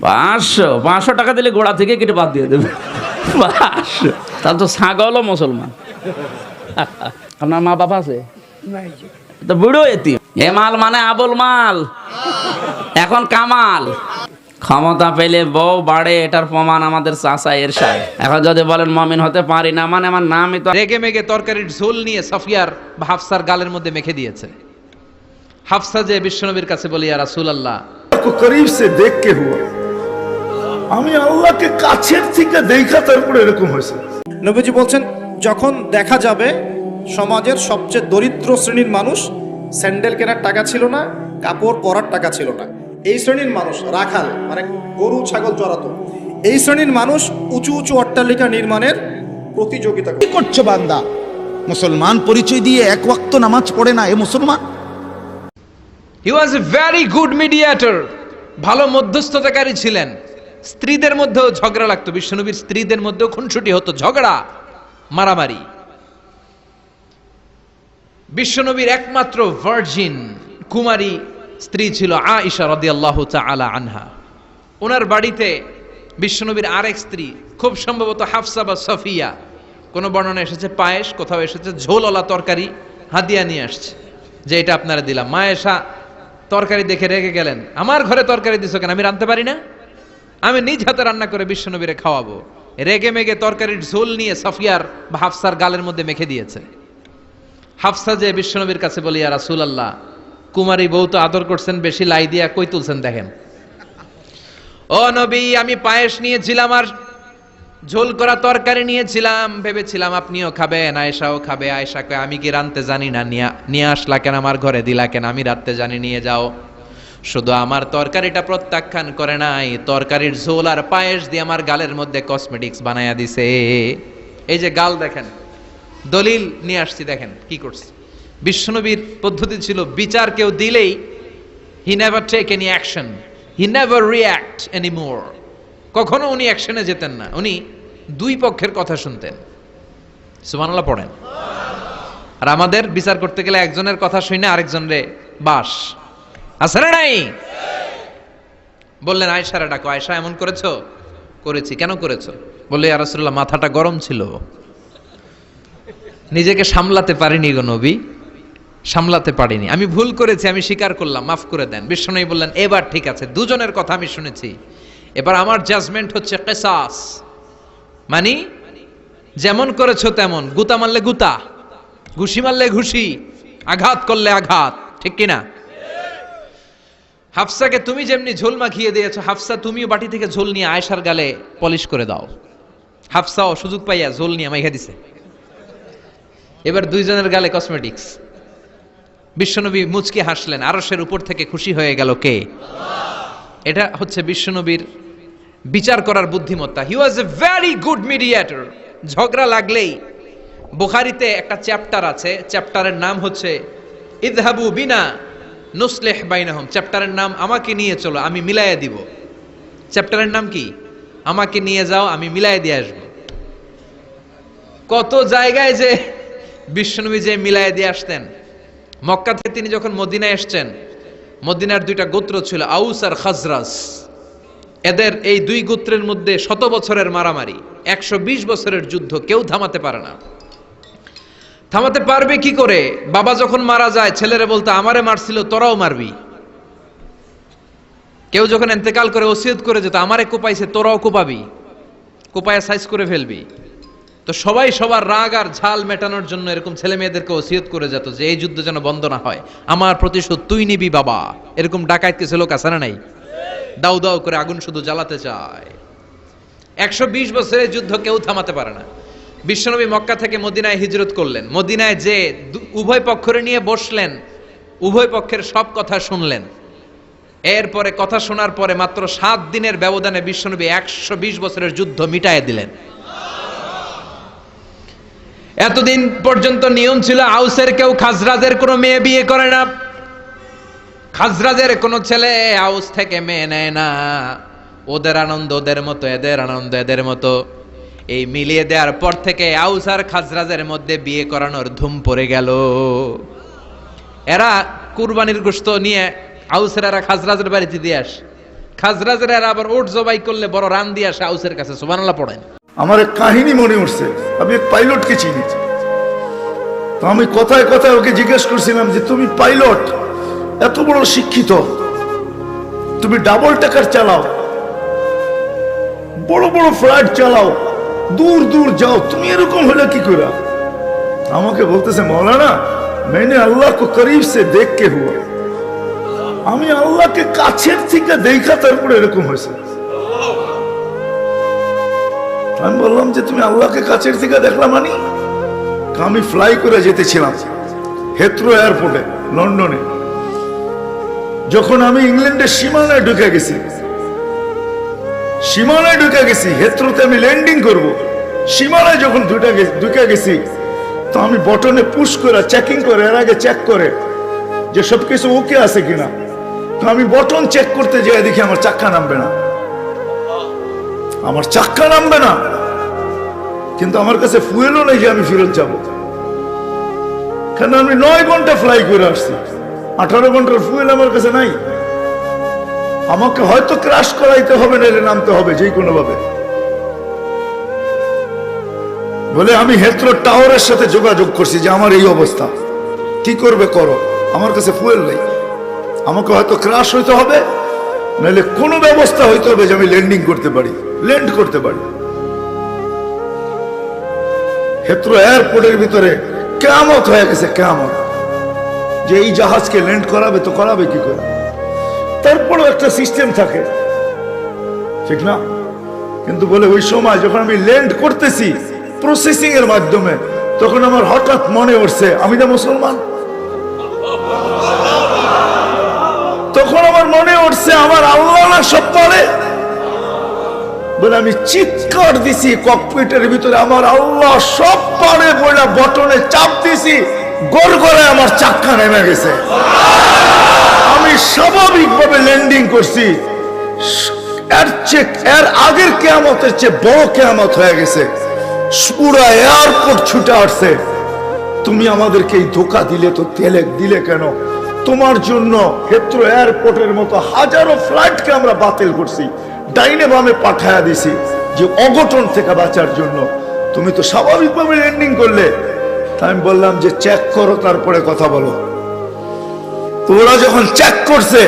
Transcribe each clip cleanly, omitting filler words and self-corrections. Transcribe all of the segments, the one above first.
500 টাকা দিলে গোড়া থেকে কেটে বাদ দিয়ে দেবে। 500, তাহলে তো ছাগলও মুসলমান। আপনার মা বাবা আছে তো বুড়ো এতিম। এ মাল মানে আবুল মাল, এখন কামাল। ক্ষমতা পেলে বউ বাড়ে, এটার প্রমাণ আমাদের চাচা এরশাদ। এখন যদি বলেন মুমিন হতে পারি না, মানে আমার নামই তো। রেগে মেগে তরকারির ঝোল নিয়ে সাফিয়ার বা হাফসার গালের মধ্যে মেখে দিয়েছে। হাফসা যে বিশ্বনবীর কাছে বলি, ইয়া রাসূলুল্লাহ, করিব সে দেখ কে হুয়া, আমি আল্লাহকে কাছের থেকে দেখা তারপরে এরকম হয়েছে। নবীজি বলছেন, যখন দেখা যাবে সমাজের সবচেয়ে দরিদ্র শ্রেণীর মানুষ, স্যান্ডেল কেনার টাকা ছিল না, কাপড় পরার টাকা ছিল না, এই শ্রেণীর মানুষ রাখাল মানে গরু ছাগল চড়াতো, এই শ্রেণীর মানুষ উঁচু উঁচু অট্টালিকা নির্মাণের প্রতিযোগিতা কি করছো বান্দা? মুসলমান পরিচয় দিয়ে এক ওয়াক্ত নামাজ পড়ে না এ মুসলমান? হি ওয়াজ এ ভেরি গুড মিডিয়েটর, ভালো মধ্যস্থতাকারী ছিলেন। স্ত্রীদের মধ্যেও ঝগড়া লাগতো, বিশ্বনবীর স্ত্রীদের মধ্যেও খুনসুটি হতো, ঝগড়া মারামারি। বিশ্বনবীর একমাত্র ভার্জিন কুমারী স্ত্রী ছিল আয়েশা রাদিয়াল্লাহু তাআলা আনহা। ওনার বাড়িতে বিশ্বনবীর আরেক স্ত্রী, খুব সম্ভবত হাফসা বা সফিয়া, কোন বর্ণনা এসেছে পায়েস, কোথাও এসেছে ঝোলওয়ালা তরকারি হাদিয়া নিয়ে আসছে, যে এটা আপনারা দিলাম। মা আয়েশা তরকারি দেখে রেগে গেলেন, আমার ঘরে তরকারি দিছো কেন? আমি রাঁধতে পারি না? আমি নিজ হাতে রান্না করে বিশ্বনবীরে খাওয়াবো। রেগে মেগে তরকারির ঝোল নিয়ে সাফিয়ার বা হাফসার গালের মধ্যে মেখে দিয়েছে। হাফসা যে বিশ্বনবীর কাছে বলি, ইয়া রাসূলুল্লাহ, কুমারী বউ তো আদর করছেন বেশি, লাই দিয়া কই তুলছেন দেখেন। ও নবী, আমি পায়েস নিয়েছিলাম আর ঝোল করা তরকারি নিয়েছিলাম, ভেবেছিলাম আপনিও খাবেন, আয়েশাও খাবে। আয়েশা কয়, আমি কি রাঁধতে জানি না? নিয়ে আসলা কেন আমার ঘরে, দিলা কেন? আমি রাঁধতে জানি, নিয়ে যাও। শুধু আমার তরকারিটা প্রত্যাখ্যান করে নাই, তরকারির ঝোল আর পায়েস দিয়ে আমার গালের মধ্যে কসমেটিক্স বানায়া দিছে। এই যে গাল দেখেন, দলিল নিয়ে আসছি, দেখেন কি করছে। বিশ্বনবীর পদ্ধতি ছিল, বিচার কেউ দিলেই he never take any action, he never react anymore. কখনো উনি অ্যাকশনে যেতেন না, উনি দুই পক্ষের কথা শুনতেন। সুবহানাল্লাহ পড়েন। আর আমাদের বিচার করতে গেলে একজনের কথা শুনে আরেকজনরে বাস আছে না নাই? বললেন আয়েশারে ডাকো। আয়েশা, এমন করেছো? করেছি। কেন করেছো? বললে, ইয়া রাসূলুল্লাহ, মাথাটা গরম ছিল, নিজেকে সামলাতে পারিনি গো নবী, সামলাতে পারিনি, আমি ভুল করেছি, আমি স্বীকার করলাম, মাফ করে দেন। বিশ্বনবী বললেন, এবার ঠিক আছে, দুজনের কথা আমি শুনেছি, এবার আমার জাজমেন্ট হচ্ছে কিসাস, মানে যেমন করেছো তেমন, গুতা মারলে গুতা, ঘুষি মারলে ঘুষি, আঘাত করলে আঘাত, ঠিক কিনা? হাফসাকে তুমি যেমনি ঝোল মাখিয়ে দিয়েছো, হাফসা তুমিও বাটি থেকে ঝোল নিয়ে আয়েশার গালে পলিশ করে দাও। হাফসাও সুযোগ পাইয়া ঝোল নিয়ে মাইখা দিছে। এবার দুইজনের গালে কসমেটিক্স। বিশ্বনবী মুচকি হাসলেন, আরশের উপর থেকে খুশি হয়ে গেল কে? এটা হচ্ছে বিশ্বনবীর বিচার করার বুদ্ধিমত্তা। হি ওয়াজ এ ভেরি গুড মিডিয়েটর। ঝগড়া লাগলেই, বুখারীতে একটা চ্যাপ্টার আছে, চ্যাপ্টারের নাম হচ্ছে ইযহাবু বিনা নুসলিহ বাইনাহুম। চ্যাপ্টারের নাম আমাকে নিয়ে চলো, আমি মিলাইয়া দিব। চ্যাপ্টারের নাম কি? আমাকে নিয়ে যাও, আমি মিলাইয়া দিয়ে আসবো। কত জায়গায় যে বিশ্বনবী যে মিলাইয়া দিয়ে আসতেন। মক্কা থেকে তিনি যখন মদিনায় এসছেন, মদিনার দুইটা গোত্র ছিল, আউস আর খাজরাজ। এদের এই দুই গোত্রের মধ্যে 100 বছরের মারামারি, 120 বছরের যুদ্ধ, কেউ থামাতে পারে না। থামাতে পারবে কি করে? বাবা যখন মারা যায়, ছেলেরা বলতো, আমারে মারছিল, তোরাও মারবি। কেউ যখন ইন্তেকাল করে ওসিয়ত করে যেত, আমারে কোপাইছে, তোরাও কোপাবি, কোপায়া সাইজ করে ফেলবি। তো সবাই সবার রাগ আর ঝাল মেটানোর জন্য এরকম ছেলে মেয়েদেরকে ওসিয়ত করে যেত যে এই যুদ্ধ যেন বন্ধ না হয়, আমার প্রতিশোধ তুই নিবি বাবা। এরকম ডাকাত কিছু লোক আছে না নাই? দাউ দাউ করে আগুন শুধু জ্বালাতে চায়। 120 বছরের যুদ্ধ কেউ থামাতে পারে না। বিশ্বনবী মক্কা থেকে মদিনায় হিজরত করলেন। মদিনায় যে উভয় পক্ষের নিয়ে বসলেন, উভয় পক্ষের সব কথা শুনলেন। এরপরে কথা শোনার পরে মাত্র 7 দিনের ব্যবধানে বিশ্বনবী 120 বছরের যুদ্ধ মিটায়ে দিলেন। এতদিন পর্যন্ত নিয়ম ছিল, আউসের কেউ খাজরাজের কোনো মেয়ে বিয়ে করে না, খাজরাজের কোনো ছেলে আউস থেকে মেয়ে নেয় না। ওদের আনন্দ ওদের মতো, এদের আনন্দ এদের মতো। এই মিলিয়ে দেওয়ার পর থেকে আউস আর খাজরাজের মধ্যে বিয়ে করানোর ধুম পড়ে গেল। এরা কুরবানির গোশত নিয়ে আউসের এরা খাজরাজের বাড়িতে দিয়ে আসে, খাজরাজের আর আবার উট জবাই করলে বড় রান দিয়া সাউসের কাছে সুবহানাল্লাহ পড়েন। আমার এক কাহিনী মনে উঠছে, আমি এক পাইলটকে চিনি। তো আমি কথায় কথায় ওকে জিজ্ঞেস করছিলাম যে তুমি পাইলট, এত বড় শিক্ষিত, তুমি ডাবল টাকার চালাও, বড় বড় ফ্লাইট চালাও, দূর দূর যাও, তুমি এরকম হলে কি করে? আমাকে বলতেছে মৌলানা मैंने अल्लाह को करीब से देख के हुआ, আমি আল্লাহকে কাছের থেকে দেখা তারপরে এরকম হয়েছে। আমি বললাম যে তুমি আল্লাহকে কাছের থেকে দেখলাম মানে? আমি ফ্লাই করে যেতেছিলাম হেথ্রো এয়ারপোর্টে লন্ডনে। যখন আমি ইংল্যান্ডের সীমানায় ঢুকে গেছি, হেথ্রোতে আমি ল্যান্ডিং করব, সীমানায় যখন ঢুকে গেছি, তো আমি বটনে পুশ করে চেকিং করে, এর আগে চেক করে যে সবকিছু ওকে আছে কিনা। তো আমি বটন চেক করতে যাই, দেখি আমার চাক্কা নামবে না, কিন্তু আমার কাছে ফুয়েলও নেই যে আমি ফেরত যাব, কারণ আমি 9 ঘন্টা ফ্লাই করে আসছি, 18 ঘন্টার ফুয়েল আমার কাছে নাই। আমাকে হয়তো ক্রাশ করাইতে হবে, নাইলে নামতে হবে যে কোনো ভাবে। বলে আমি হেথ্রো টাওয়ারের সাথে যোগাযোগ করছি যে আমার এই অবস্থা, কি করবে করো, আমার কাছে ফুয়েল নেই, আমাকে হয়তো ক্রাশ হইতে হবে, নাহলে কোনো ব্যবস্থা হইতে হবে যে আমি ল্যান্ড করতে পারি। হেথ্রো এয়ারপোর্টের ভিতরে কিয়ামত হয়ে গেছে, কিয়ামত, যে এই জাহাজকে ল্যান্ড করাবে তো করাবে কি করে। তারপরও একটা সিস্টেম থাকে, ঠিক না? কিন্তু বলে ওই সময় যখন আমি ল্যান্ড করতেছি প্রসেসিং এর মাধ্যমে, তখন আমার হঠাৎ মনে উঠছে আমি না মুসলমান। তখন আমার মনে উঠছে আমার আল্লাহ না সব পারে। বলে আমি চিৎকার দিছি ককপিটের ভিতরে, আমার আল্লাহ সব পারে বলে বটনে চাপ দিছি, গড়গড়ায় আমার চাক্কা নেমে গেছে। আমি স্বাভাবিকভাবে ল্যান্ডিং করছি, এর আগের কিয়ামতের চেয়ে বড় কিয়ামত হয়ে গেছে। পুরা এয়ারপোর্ট ছুটে আসছে, তুমি আমাদেরকে এই ধোকা দিলে কেন? তোমার জন্য হেথ্রো এয়ারপোর্টের মতো হাজারো ফ্লাইটকে আমরা বাতিল করছি, ডাইনে বামে পাঠায়া দিছি যে অঘটন থেকে বাঁচার জন্য। তুমি তো স্বাভাবিকভাবে ল্যান্ডিং করলে। আমি বললাম যে চেক করো, তারপরে কথা বলো। তো ওরা যখন চেক করছে,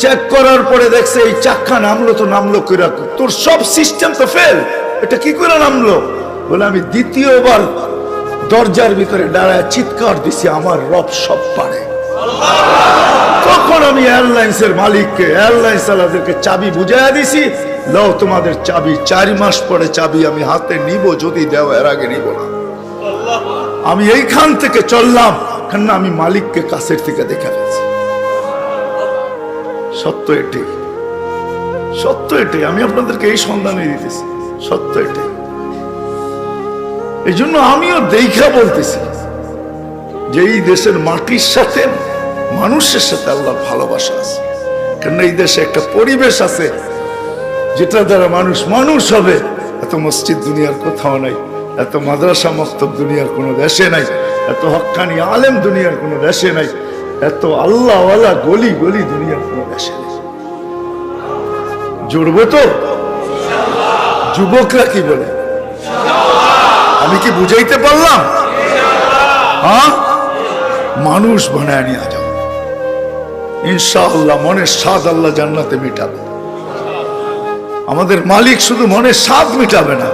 চেক করার পরে দেখছে এই চাক্কা নামলো করে, তোর সব সিস্টেম তো ফেল, এটা কি করে নামলো? বলে আমি দ্বিতীয়বার দরজার ভিতরে দাঁড়ায় চিৎকার দিছি আমার রব সব পারে। তখন আমি এয়ারলাইন্সের মালিককে, এয়ারলাইন্স চালাদেরকে চাবি বুঝাইয়া দিছি, লও তোমাদের চাবি, 4 মাস পরে চাবি আমি হাতে নিব, যদি দেও, এর আগে নিব না। আমি এইখান থেকে চললাম, কেন আমি মালিককে কাছের থেকে দেখা গেছি। সত্য এটাই, আমি আপনাদেরকে এই সন্ধানে দিতেছি, সত্য এটাই। এই জন্য আমিও দেখা বলতেছি যে এই দেশের মাটির সাথে, মানুষের সাথে আল্লাহর ভালোবাসা আছে। কারণ এই দেশে একটা পরিবেশ আছে যেটা দ্বারা মানুষ হবে। এত মসজিদ দুনিয়ার কোথাও নাই, এত মাদ্রাসা মক্তব দুনিয়ার কোনো দেশে নাই, এত হক্কানি আলেম দুনিয়ার কোনো দেশে নাই, এত আল্লাহওয়ালা গলি দুনিয়ার কোনো দেশে নেই। জুড়বো তো? যুবকরা কি বলে? আমি কি বুঝাইতে পারলাম? হ্যাঁ, মানুষ বানায় নিয়ে যাও ইনশাআল্লাহ। মনের স্বাদ আল্লাহ জান্নাতে মিটাবে। আমাদের মালিক শুধু মনের স্বাদ মিটাবে না,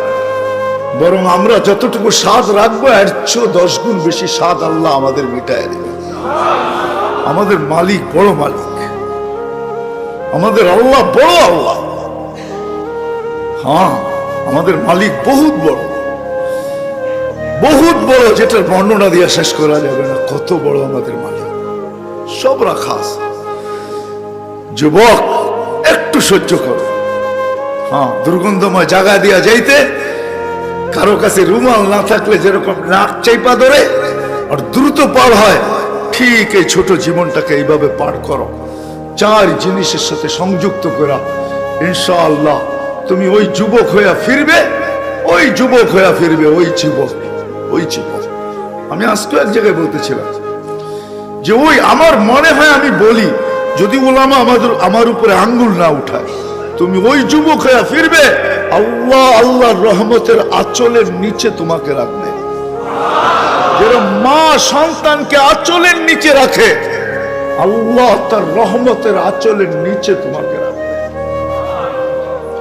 বরং আমরা যতটুকু স্বাদ রাখবো এর চেয়ে 10 গুণ বেশি স্বাদ আল্লাহ আমাদের মিটায় দেবে। আমাদের মালিক বড় মালিক, আমাদের আল্লাহ বড় আল্লাহ। হ্যাঁ, আমাদের মালিক বহুত বড়, যেটার বর্ণনা দিয়ে শেষ করা যাবে না। কত বড় আমাদের মালিক, সব রাখা আছে। যুবক, একটু সহ্য করো। হ্যাঁ, দুর্গন্ধময় জায়গা দিয়া যাইতে কারো কাছে রুমাল না থাকলে যেরকম নাক চাইপা ধরে আর দ্রুত পার হয়, ঠিক এই ছোট জীবনটাকে এইভাবে পার করো। 4 জিনিসের সাথে সংযুক্ত করা, ইনশাআল্লাহ তুমি ওই যুবক হইয়া ফিরবে। ওই যুবক আমি আজকে এক জায়গায় বলতেছিলাম যে ওই আমার মনে হয়, আমি বলি, যদি ওলামা আমার উপরে আঙ্গুল না উঠায়, তুমি ওই যুবক হয়ে ফিরবে, আল্লাহ আল্লাহর রহমতের আঁচলের নিচে তোমাকে রাখবে। যেরকম মা সন্তানকে আঁচলের নিচে রাখে, আল্লাহ তার রহমতের আঁচলের নিচে তোমাকে রাখবে।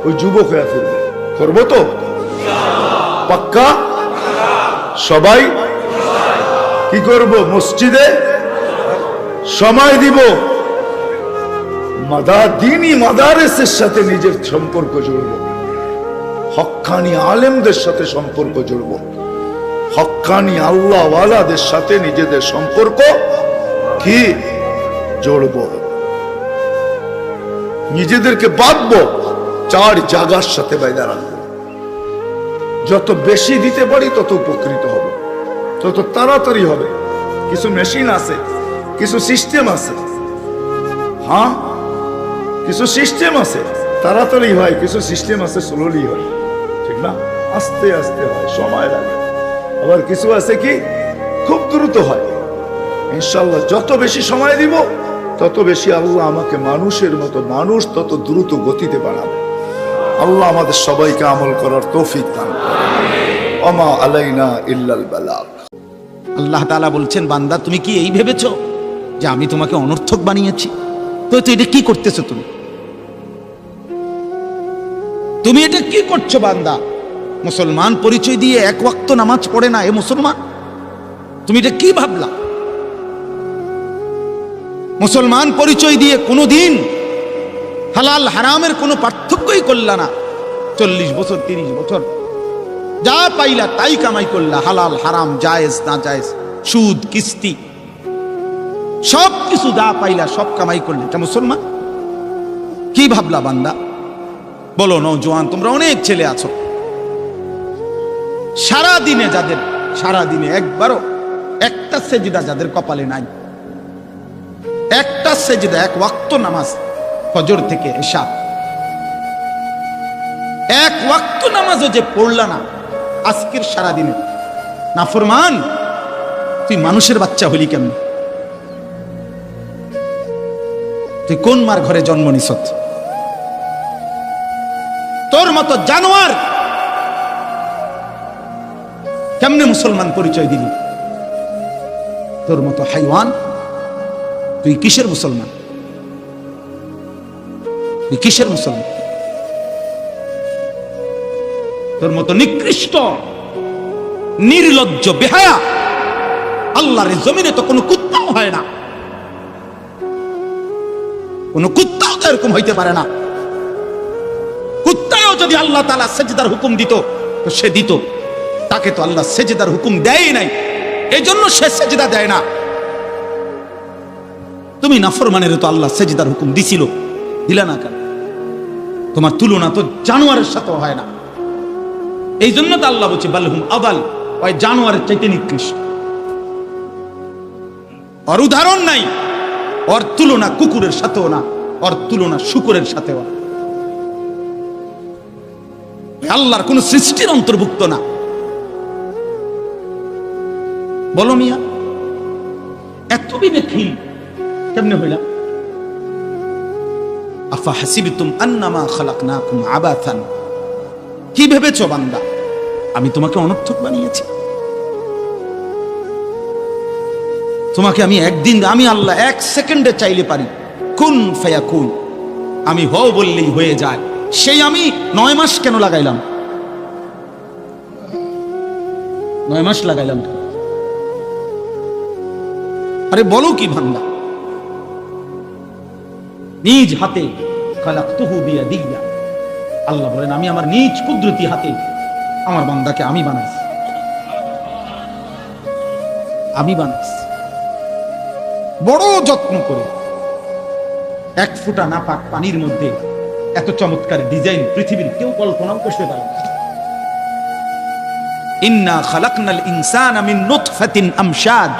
ওই যুবক হয়ে ফিরবে। করবো তো পাক্কা? সবাই কি করব? মসজিদে সময় দিব, দিনী মাদারেসের সাথে নিজের সম্পর্ক জুড়ব, হক্কানি আলেমদের সাথে সম্পর্ক জুড়ব, হক্কানি আল্লাহ ওয়ালাদের সাথে নিজেদের সম্পর্ক কি জড়ব, নিজেদেরকে বাঁধবো, 4 জায়গার সাথে বাইদা রাখবো। যত বেশি দিতে পারি তত উপকৃত হব, তত তাড়াতাড়ি হবে। কিছু মেশিন আছে, কিছু সিস্টেম আছে, হ্যাঁ কিছু সিস্টেম আছে তাড়াতাড়ি হয়, কিছু সিস্টেম আছে স্লোলি হয়, ঠিক না? আস্তে আস্তে হয়, সময় লাগে। আবার কিছু আছে কি খুব দ্রুত হয়। ইনশাআল্লাহ যত বেশি সময় দিব তত বেশি আল্লাহ আমাকে মানুষের মতো, মানুষ তত দ্রুত গতিতে বাড়াবে। আল্লাহ আমাদের সবাইকে আমল করার তৌফিক দান করুন। ওমা আলাইনা ইল্লাল বালাগ। আল্লাহ তাআলা বলছেন, বান্দা তুমি কি এই ভেবেছো যে আমি তোমাকে অনর্থক বানিয়েছি? তো এটা কি করতেছো তুমি? তুমি এটা কি করছো বান্দা? মুসলমান পরিচয় দিয়ে 1 ওয়াক্ত নামাজ পড়ে না এ মুসলমান? তুমি এটা কি ভাবলা? মুসলমান পরিচয় দিয়ে কোনোদিন হালাল হারামের কোনো পার্থক্যই করলা না। 40 বছর 30 বছর যা পাইলা তাই কামাই করলা, হালাল হারাম জায়েজ না জায়েজ, সুদ কিস্তি সব কিছু যা পাইলা সব কামাই করলে। এটা মুসলমান? কি ভাবলা বান্দা? বলো নওজোয়ান, তোমরা অনেক ছেলে আছো, সারা দিনে যাদের, সারা দিনে একবারও একটা সেজদা যাদের কপালে নাই, একটা সেজদা, 1 ওয়াক্ত নামাজ ফজর থেকে এশা, 1 ওয়াক্ত নামাজও যে পড়লা না আজকের সারা দিনে, নাফরমান তুই মানুষের বাচ্চা হলি কেমন? তুই কোন মার ঘরে জন্ম নিছত? তোর মতো জানোয়ার কেমনে মুসলমান পরিচয় দিলি? তোর মতো হাইওয়ান তুই কিসের মুসলমান? তুই কিসের মুসলমান? তোর মতো নিকৃষ্ট নির্লজ্জ বেহায়া আল্লাহর জমিনে তো কোনো কুত্তাও হয় না, কোন কুত্তাও তো এরকম হইতে পারে না। কুত্তাও যদি আল্লাহ তাআলা সেজদার হুকুম দিত তো সে দিত, তাকে তো আল্লাহ সেজদার হুকুম দেয় নাই, এই জন্য সে সেজদা দেয় না। তুমি নাফরমানের তো আল্লাহ সেজদার হুকুম দিছিল, দিলা না কেন? তোমার তুলনা তো জানোয়ারের সাথে হয় না, এই জন্য তো আল্লাহ বলছে বালহুম আদাল, ওই জানোয়ারের চাইতে নিকৃষ্ট। ওর উদাহরণ নাই, ওর তুলনা কুকুরের সাথেও না, ওর তুলনা শুকরের সাথেও না। আল্লাহর কোন সৃষ্টির অন্তর্ভুক্ত না। বলো মিয়া, এত বিবেকহীন কেমনে হইলাম? আফা হাসিবতুম আন্নামা খালাকনাকুম আবাথান, কি ভেবেছো বান্দা আমি তোমাকে অনর্থক বানিয়েছি? তোমাকে আমি একদিন, আমি আল্লাহ 1 সেকেন্ডে চাইলে পারি, কুন ফায়াকুন, আমি হও বললেই হয়ে যায়। সেই আমি 9 মাস কেন লাগাইলাম? 9 মাস লাগাইলাম কেন? আরে বলো কি বান্দা? নিজ হাতে খালাকতুহু বিয়াদিয়া, আল্লাহ বলেন আমি আমার নিজ কুদরতি হাতে আমার বান্দাকে আমি বানাইছি, আমি বানাইছি বড় যত্ন করে। 1 ফোঁটা নাপাক পানির মধ্যে এত চমৎকার ডিজাইন পৃথিবীর কেউ কল্পনাও করতে পারে না। ইন্না খালাকনাল ইনসানা মিন নুতফাতিন আমশাজ,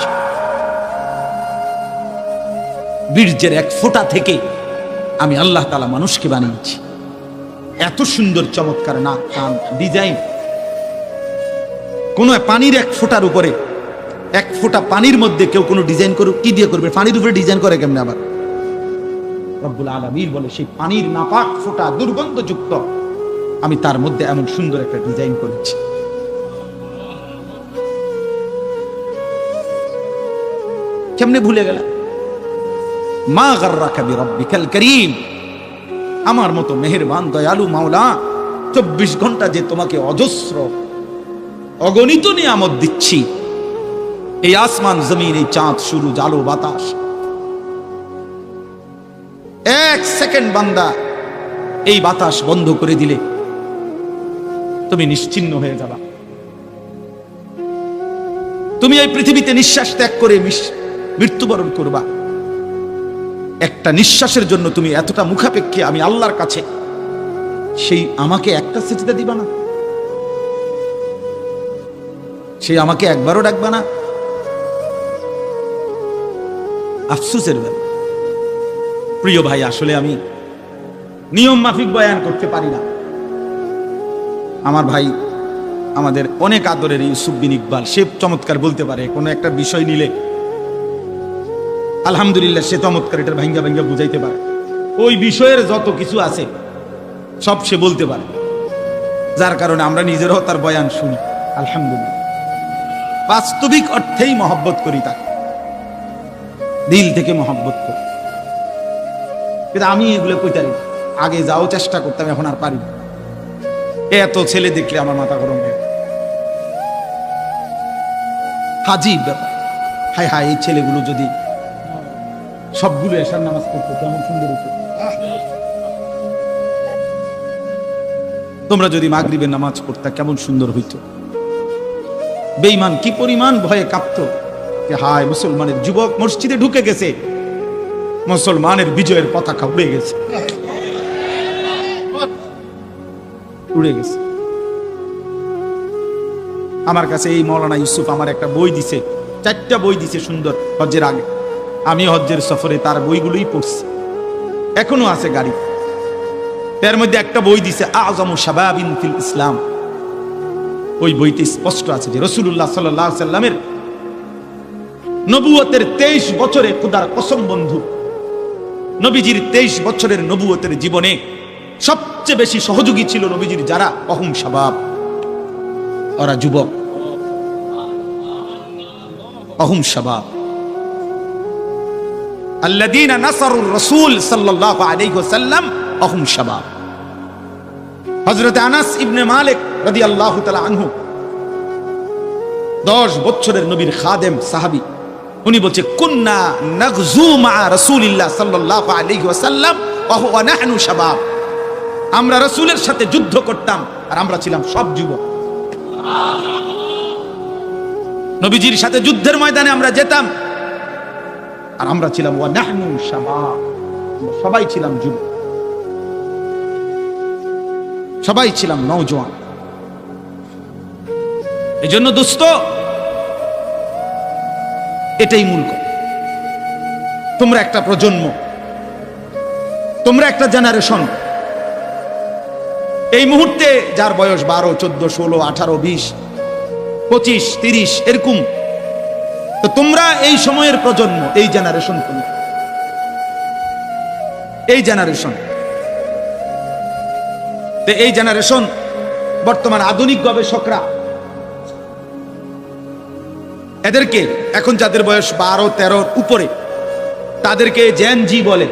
বীর্যের 1 ফোঁটা থেকে আমি আল্লাহ তাআলা মানুষকে বানিয়েছি। এত সুন্দর চমৎকার নাক কান ডিজাইন। কোন পানির 1 ফোঁটার উপরে, 1 ফোঁটা পানির মধ্যে কেউ কোনো ডিজাইন করুক, কি দিয়ে করবে? পানির উপরে ডিজাইন করে কেমনে? আবার রব্বুল আলামিন বলে সেই পানির নাপাক ফোঁটা দুর্গন্ধযুক্ত আমি তার মধ্যে এমন সুন্দর একটা ডিজাইন করেছি। কেমনে ভুলে গেলাম? মা গাররাকা বিরাব্বিকাল কারীম, আমার মতো মেহেরবান দয়ালু মাওলা 24 ঘন্টা যে তোমাকে অজস্র অগণিত নিয়ামত দিচ্ছি, এই আসমান জমিন, এই চাঁদ সূরজ আলো বাতাস, এক সেকেন্ড বান্দা এই বাতাস বন্ধ করে দিলে তুমি নিশ্চিহ্ন হয়ে যাবা। তুমি এই পৃথিবীতে নিঃশ্বাস ত্যাগ করে মৃত্যুবরণ করবা। একটা নিঃশ্বাসের জন্য তুমি এতটা মুখাপেক্ষী আমি আল্লাহর কাছে, সেই আমাকে একটা সিজদা দিবা না? সেই আমাকে একবারও ডাকবা না? আফসোসের ব্যাপার প্রিয় ভাই, আসলে আমি নিয়ম মাফিক বয়ান করতে পারি না। আমার ভাই, আমাদের অনেক আদরের ইউসুফ বিন ইকবাল, সে চমৎকার বলতে পারে। কোনো একটা বিষয় নিলে আলহামদুলিল্লাহ সে চমৎকার এটার ভাঙ্গা ভাঙ্গা বুঝাইতে পারে। ওই বিষয়ের যত কিছু আছে সব সে বলতে পারে, যার কারণে আমরা নিজেরাও তার বয়ান শুনি। আলহামদুলিল্লাহ, বাস্তবিক অর্থেই মহব্বত করি তাকে, দিল থেকে মহব্বত করি। কিন্তু আমি এগুলো কইতারি, আগে যাও চেষ্টা করতাম, এখন আর পারি না। এত ছেলে দেখলে আমার মাথা গরম হয়ে হাজিব ব্যাপার। হায় হায়, এই ছেলেগুলো যদি সবগুলো এশার নামাজ পড়তো কেমন সুন্দর হতো। তোমরা যদি মাগরিবের নামাজ পড়তা কেমন সুন্দর হইতো। বেঈমান কি পরিমাণ ভয়ে কাঁপতো যে হায় মুসলমানের যুবক মসজিদে ঢুকে গেছে, মুসলমানের বিজয়ের পতাকা উড়ে গেছে, উড়ে গেছে। আমার কাছে এই মৌলানা ইউসুফ আমার একটা বই দিছে, 4টা বই দিছে সুন্দর, হজ্জের আগে। আমি হজ্জের সফরে তার বইগুলোই পড়ছি, এখনো আছে গাড়ি। এর মধ্যে একটা বই দিছে আযমু শাবাবিন ফিল ইসলাম। ওই বইতে স্পষ্ট আছে যে রাসূলুল্লাহ সাল্লাল্লাহু আলাইহি সাল্লামের নবুয়তের 23 বছরে, খোদার কসম বন্ধু, নবীজির 23 বছরের নবুয়তের জীবনে সবচেয়ে বেশি সহযোগী ছিল নবীজির যারা, অহুম শাবাব, ওরা যুবক, অহুম শাবাব আল্লাযীনা নাসারুর রাসূল সাল্লাল্লাহু আলাইহি ওয়াসাল্লাম, অহুম শাবাব। হযরত আনাস ইবনে মালিক রাদিয়াল্লাহু তাআলা আনহু 10 বছরের নবীর খাদেম সাহাবী, উনি বলছে কুন্না নাগজু মা রাসূলিল্লাহ সাল্লাল্লাহু আলাইহি ওয়াসাল্লাম ওয়া হুয়া নাহনু শাবাব। আমরা রাসূলের সাথে যুদ্ধ করতাম আর আমরা ছিলাম সব যুবক। নবীজির সাথে যুদ্ধের ময়দানে আমরা যেতাম আর আমরা ছিলাম ওয়া নাহনু শাবাব, সবাই ছিলাম যুবক, সবাই ছিলাম নওজোয়ান। এজন্য দোস্ত, এটাই মূল কথা। তোমরা একটা প্রজন্ম, তোমরা একটা জেনারেশন। এই মুহূর্তে যার বয়স 12, 14, 16, 18, 20, 25, 30 এরকম, তো তোমরা এই সময়ের প্রজন্ম, এই জেনারেশন, এই জেনারেশন। এই জেনারেশন বর্তমান আধুনিক গবেষকরা এদেরকে, এখন যাদের বয়স 12, 13 উপরে, তাদেরকে জেন জি বলে।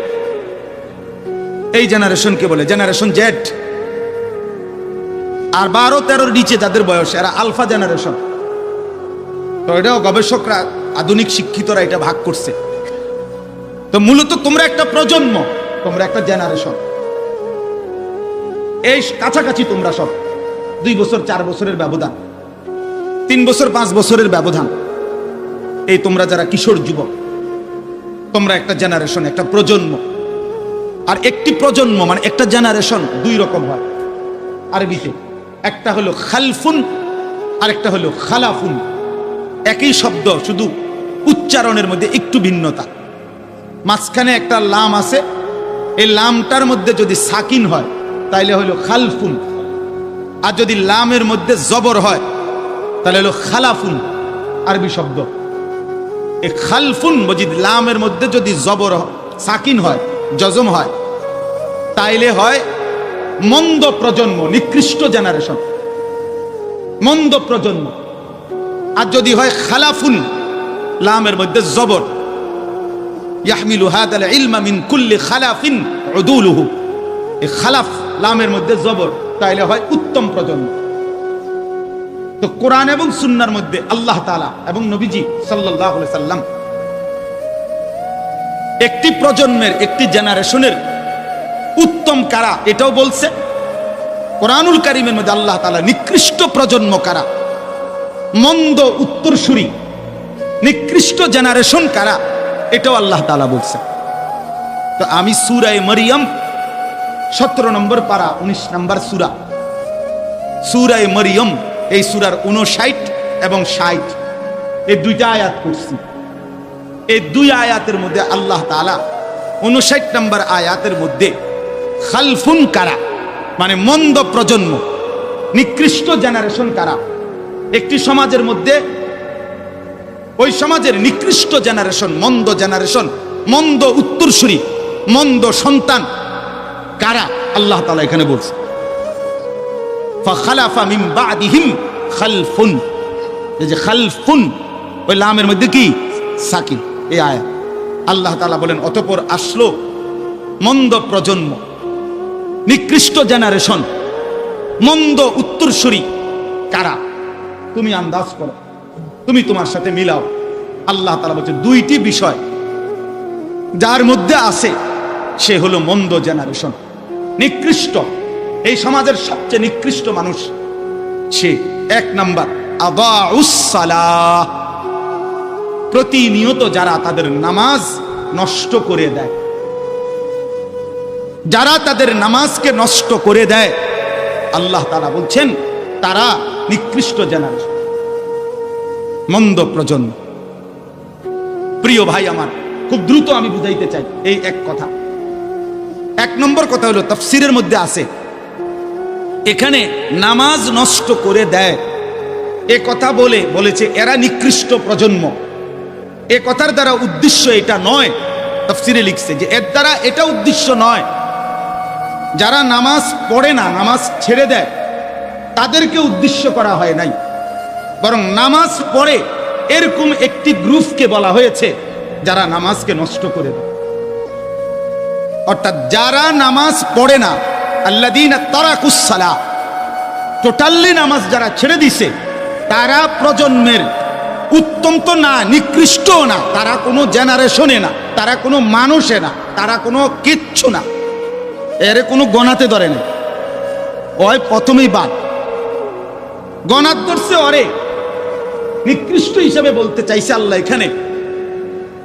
এই জেনারেশনকে বলে জেনারেশন জেড। আর 12, 13 নিচে যাদের বয়স, এরা আলফা জেনারেশন। তো এটাও গবেষকরা, আধুনিক শিক্ষিতরা এটা ভাগ করছে। তো মূলত তোমরা একটা প্রজন্ম, তোমরা একটা জেনারেশন। এই কাছাকাছি তোমরা সব 2 বছর 4 বছরের ব্যবধান, 3 বছর 5 বছরের ব্যবধান। এই তোমরা যারা কিশোর যুবক, তোমরা একটা জেনারেশন, একটা প্রজন্ম। আর একটি প্রজন্ম মানে একটা জেনারেশন 2 রকম হয় আরবিতে। একটা হলো খালফুন আর একটা হলো খালাফুন। একই শব্দ, শুধু উচ্চারণের মধ্যে একটু ভিন্নতা। মাঝখানে একটা লাম আছে, এই লামটার মধ্যে যদি সাকিন হয় তাইলে হলো খালফুন, আর যদি লামের মধ্যে জবর হয় তাহলে হলো খালাফুন। আরবি শব্দ এই খালফুন, মজিদ লামের মধ্যে যদি জবর সাকিন হয় জজম হয়, তাইলে হয় মন্দ প্রজন্ম, নিকৃষ্ট জেনারেশন, মন্দ প্রজন্ম। আর যদি হয় খালাফুন, লামের মধ্যে জবর, ইয়াহমিলু হাদাল ইলমা মিন কুল্লি খালাফিন উদুলুহু, এই খালাফ লামের মধ্যে জবর, তাইলে হয় উত্তম প্রজন্ম। তো কোরআন এবং সুন্নাহর মধ্যে আল্লাহ তাআলা এবং নবীজি সাল্লাল্লাহু আলাইহি সাল্লাম একটি প্রজন্মের, একটি জেনারেশনের উত্তম কারা এটাও বলছে। কোরআনুল কারীমের মধ্যে আল্লাহ তাআলা নিকৃষ্ট প্রজন্ম কারা, মন্দ উত্তরসূরি, নিকৃষ্ট জেনারেশন কারা, এটাও আল্লাহ তাআলা বলছে। তো আমি সূরা মরিয়ম 17 নম্বর পারা 19 নম্বর সূরা, সূরা মরিয়ম, এই সূরার 59 এবং 60 এই দুইটা আয়াত পড়ছি। এই দুই আয়াতের মধ্যে আল্লাহ তাআলা 59 নম্বর আয়াতের মধ্যে খালফুন কারা, মানে মন্দ প্রজন্ম, নিকৃষ্ট জেনারেশন কারা, একটি সমাজের মধ্যে ওই সমাজের নিকৃষ্ট জেনারেশন, মন্দ জেনারেশন, মন্দ উত্তরসূরি, মন্দ সন্তান কারা, আল্লাহ তাআলা এখানে বলছে ফাখালাফা মিন বাদিহিম খালফুন। এই যে খালফুন, ওই লামের মধ্যে কি সাকিন, এই আয়াত আল্লাহ তাআলা বলেন অতঃপর আসলো মন্দ প্রজন্ম, নিকৃষ্ট জেনারেশন, মন্দ উত্তরসূরি কারা, তুমি আন্দাজ করো, তুমি তোমার সাথে মিলাও। আল্লাহ তাআলা বলছে দুইটি বিষয় যার মধ্যে আছে সে হলো মন্দ জেনারেশন, নিকৃষ্ট, এই সমাজের সবচেয়ে নিকৃষ্ট মানুষ সে। 1 নাম্বার আদাউস সালাহ, প্রতিনিয়ত যারা তাদের নামাজ নষ্ট করে দেয়, যারা তাদের নামাজকে নষ্ট করে দেয়, আল্লাহ তাআলা বলছেন তারা নিকৃষ্ট জেনারেশন, মন্দ প্রজন্ম। প্রিয় ভাই আমার, খুব দ্রুত আমি বুঝাইতে চাই এই এক কথা। 1 নম্বর কথা হলো তাফসীরের মধ্যে আছে, এখানে নামাজ নষ্ট করে দেয় এ কথা বলেছে এরা নিকৃষ্ট প্রজন্ম। এ কথার দ্বারা উদ্দেশ্য এটা নয়, তাফসীরে লিখছে যে এর দ্বারা এটা উদ্দেশ্য নয় যারা নামাজ পড়ে না, নামাজ ছেড়ে দেয়, তাদেরকে উদ্দেশ্য করা হয় নাই, বরং নামাজ পড়ে এরকম একটি গ্রুপকে বলা হয়েছে যারা নামাজকে নষ্ট করে দেয়। অর্থাৎ যারা নামাজ পড়ে না, আল্লাযীনা তারাকুস সালাহ, টোটালি নামাজ যারা ছেড়ে দিছে, তারা প্রজন্মের উত্তম তো না, নিকৃষ্টও না, তারা কোনো জেনারেশনে না, তারা কোনো মানুষে না, তারা কোনো কিচ্ছু না, এর কোনো গণাতে ধরে না, ওই প্রথমেই বাদ গণাত ধরছে, ওরে নিকৃষ্ট হিসাবে বলতে চাইছে আল্লাহ এখানে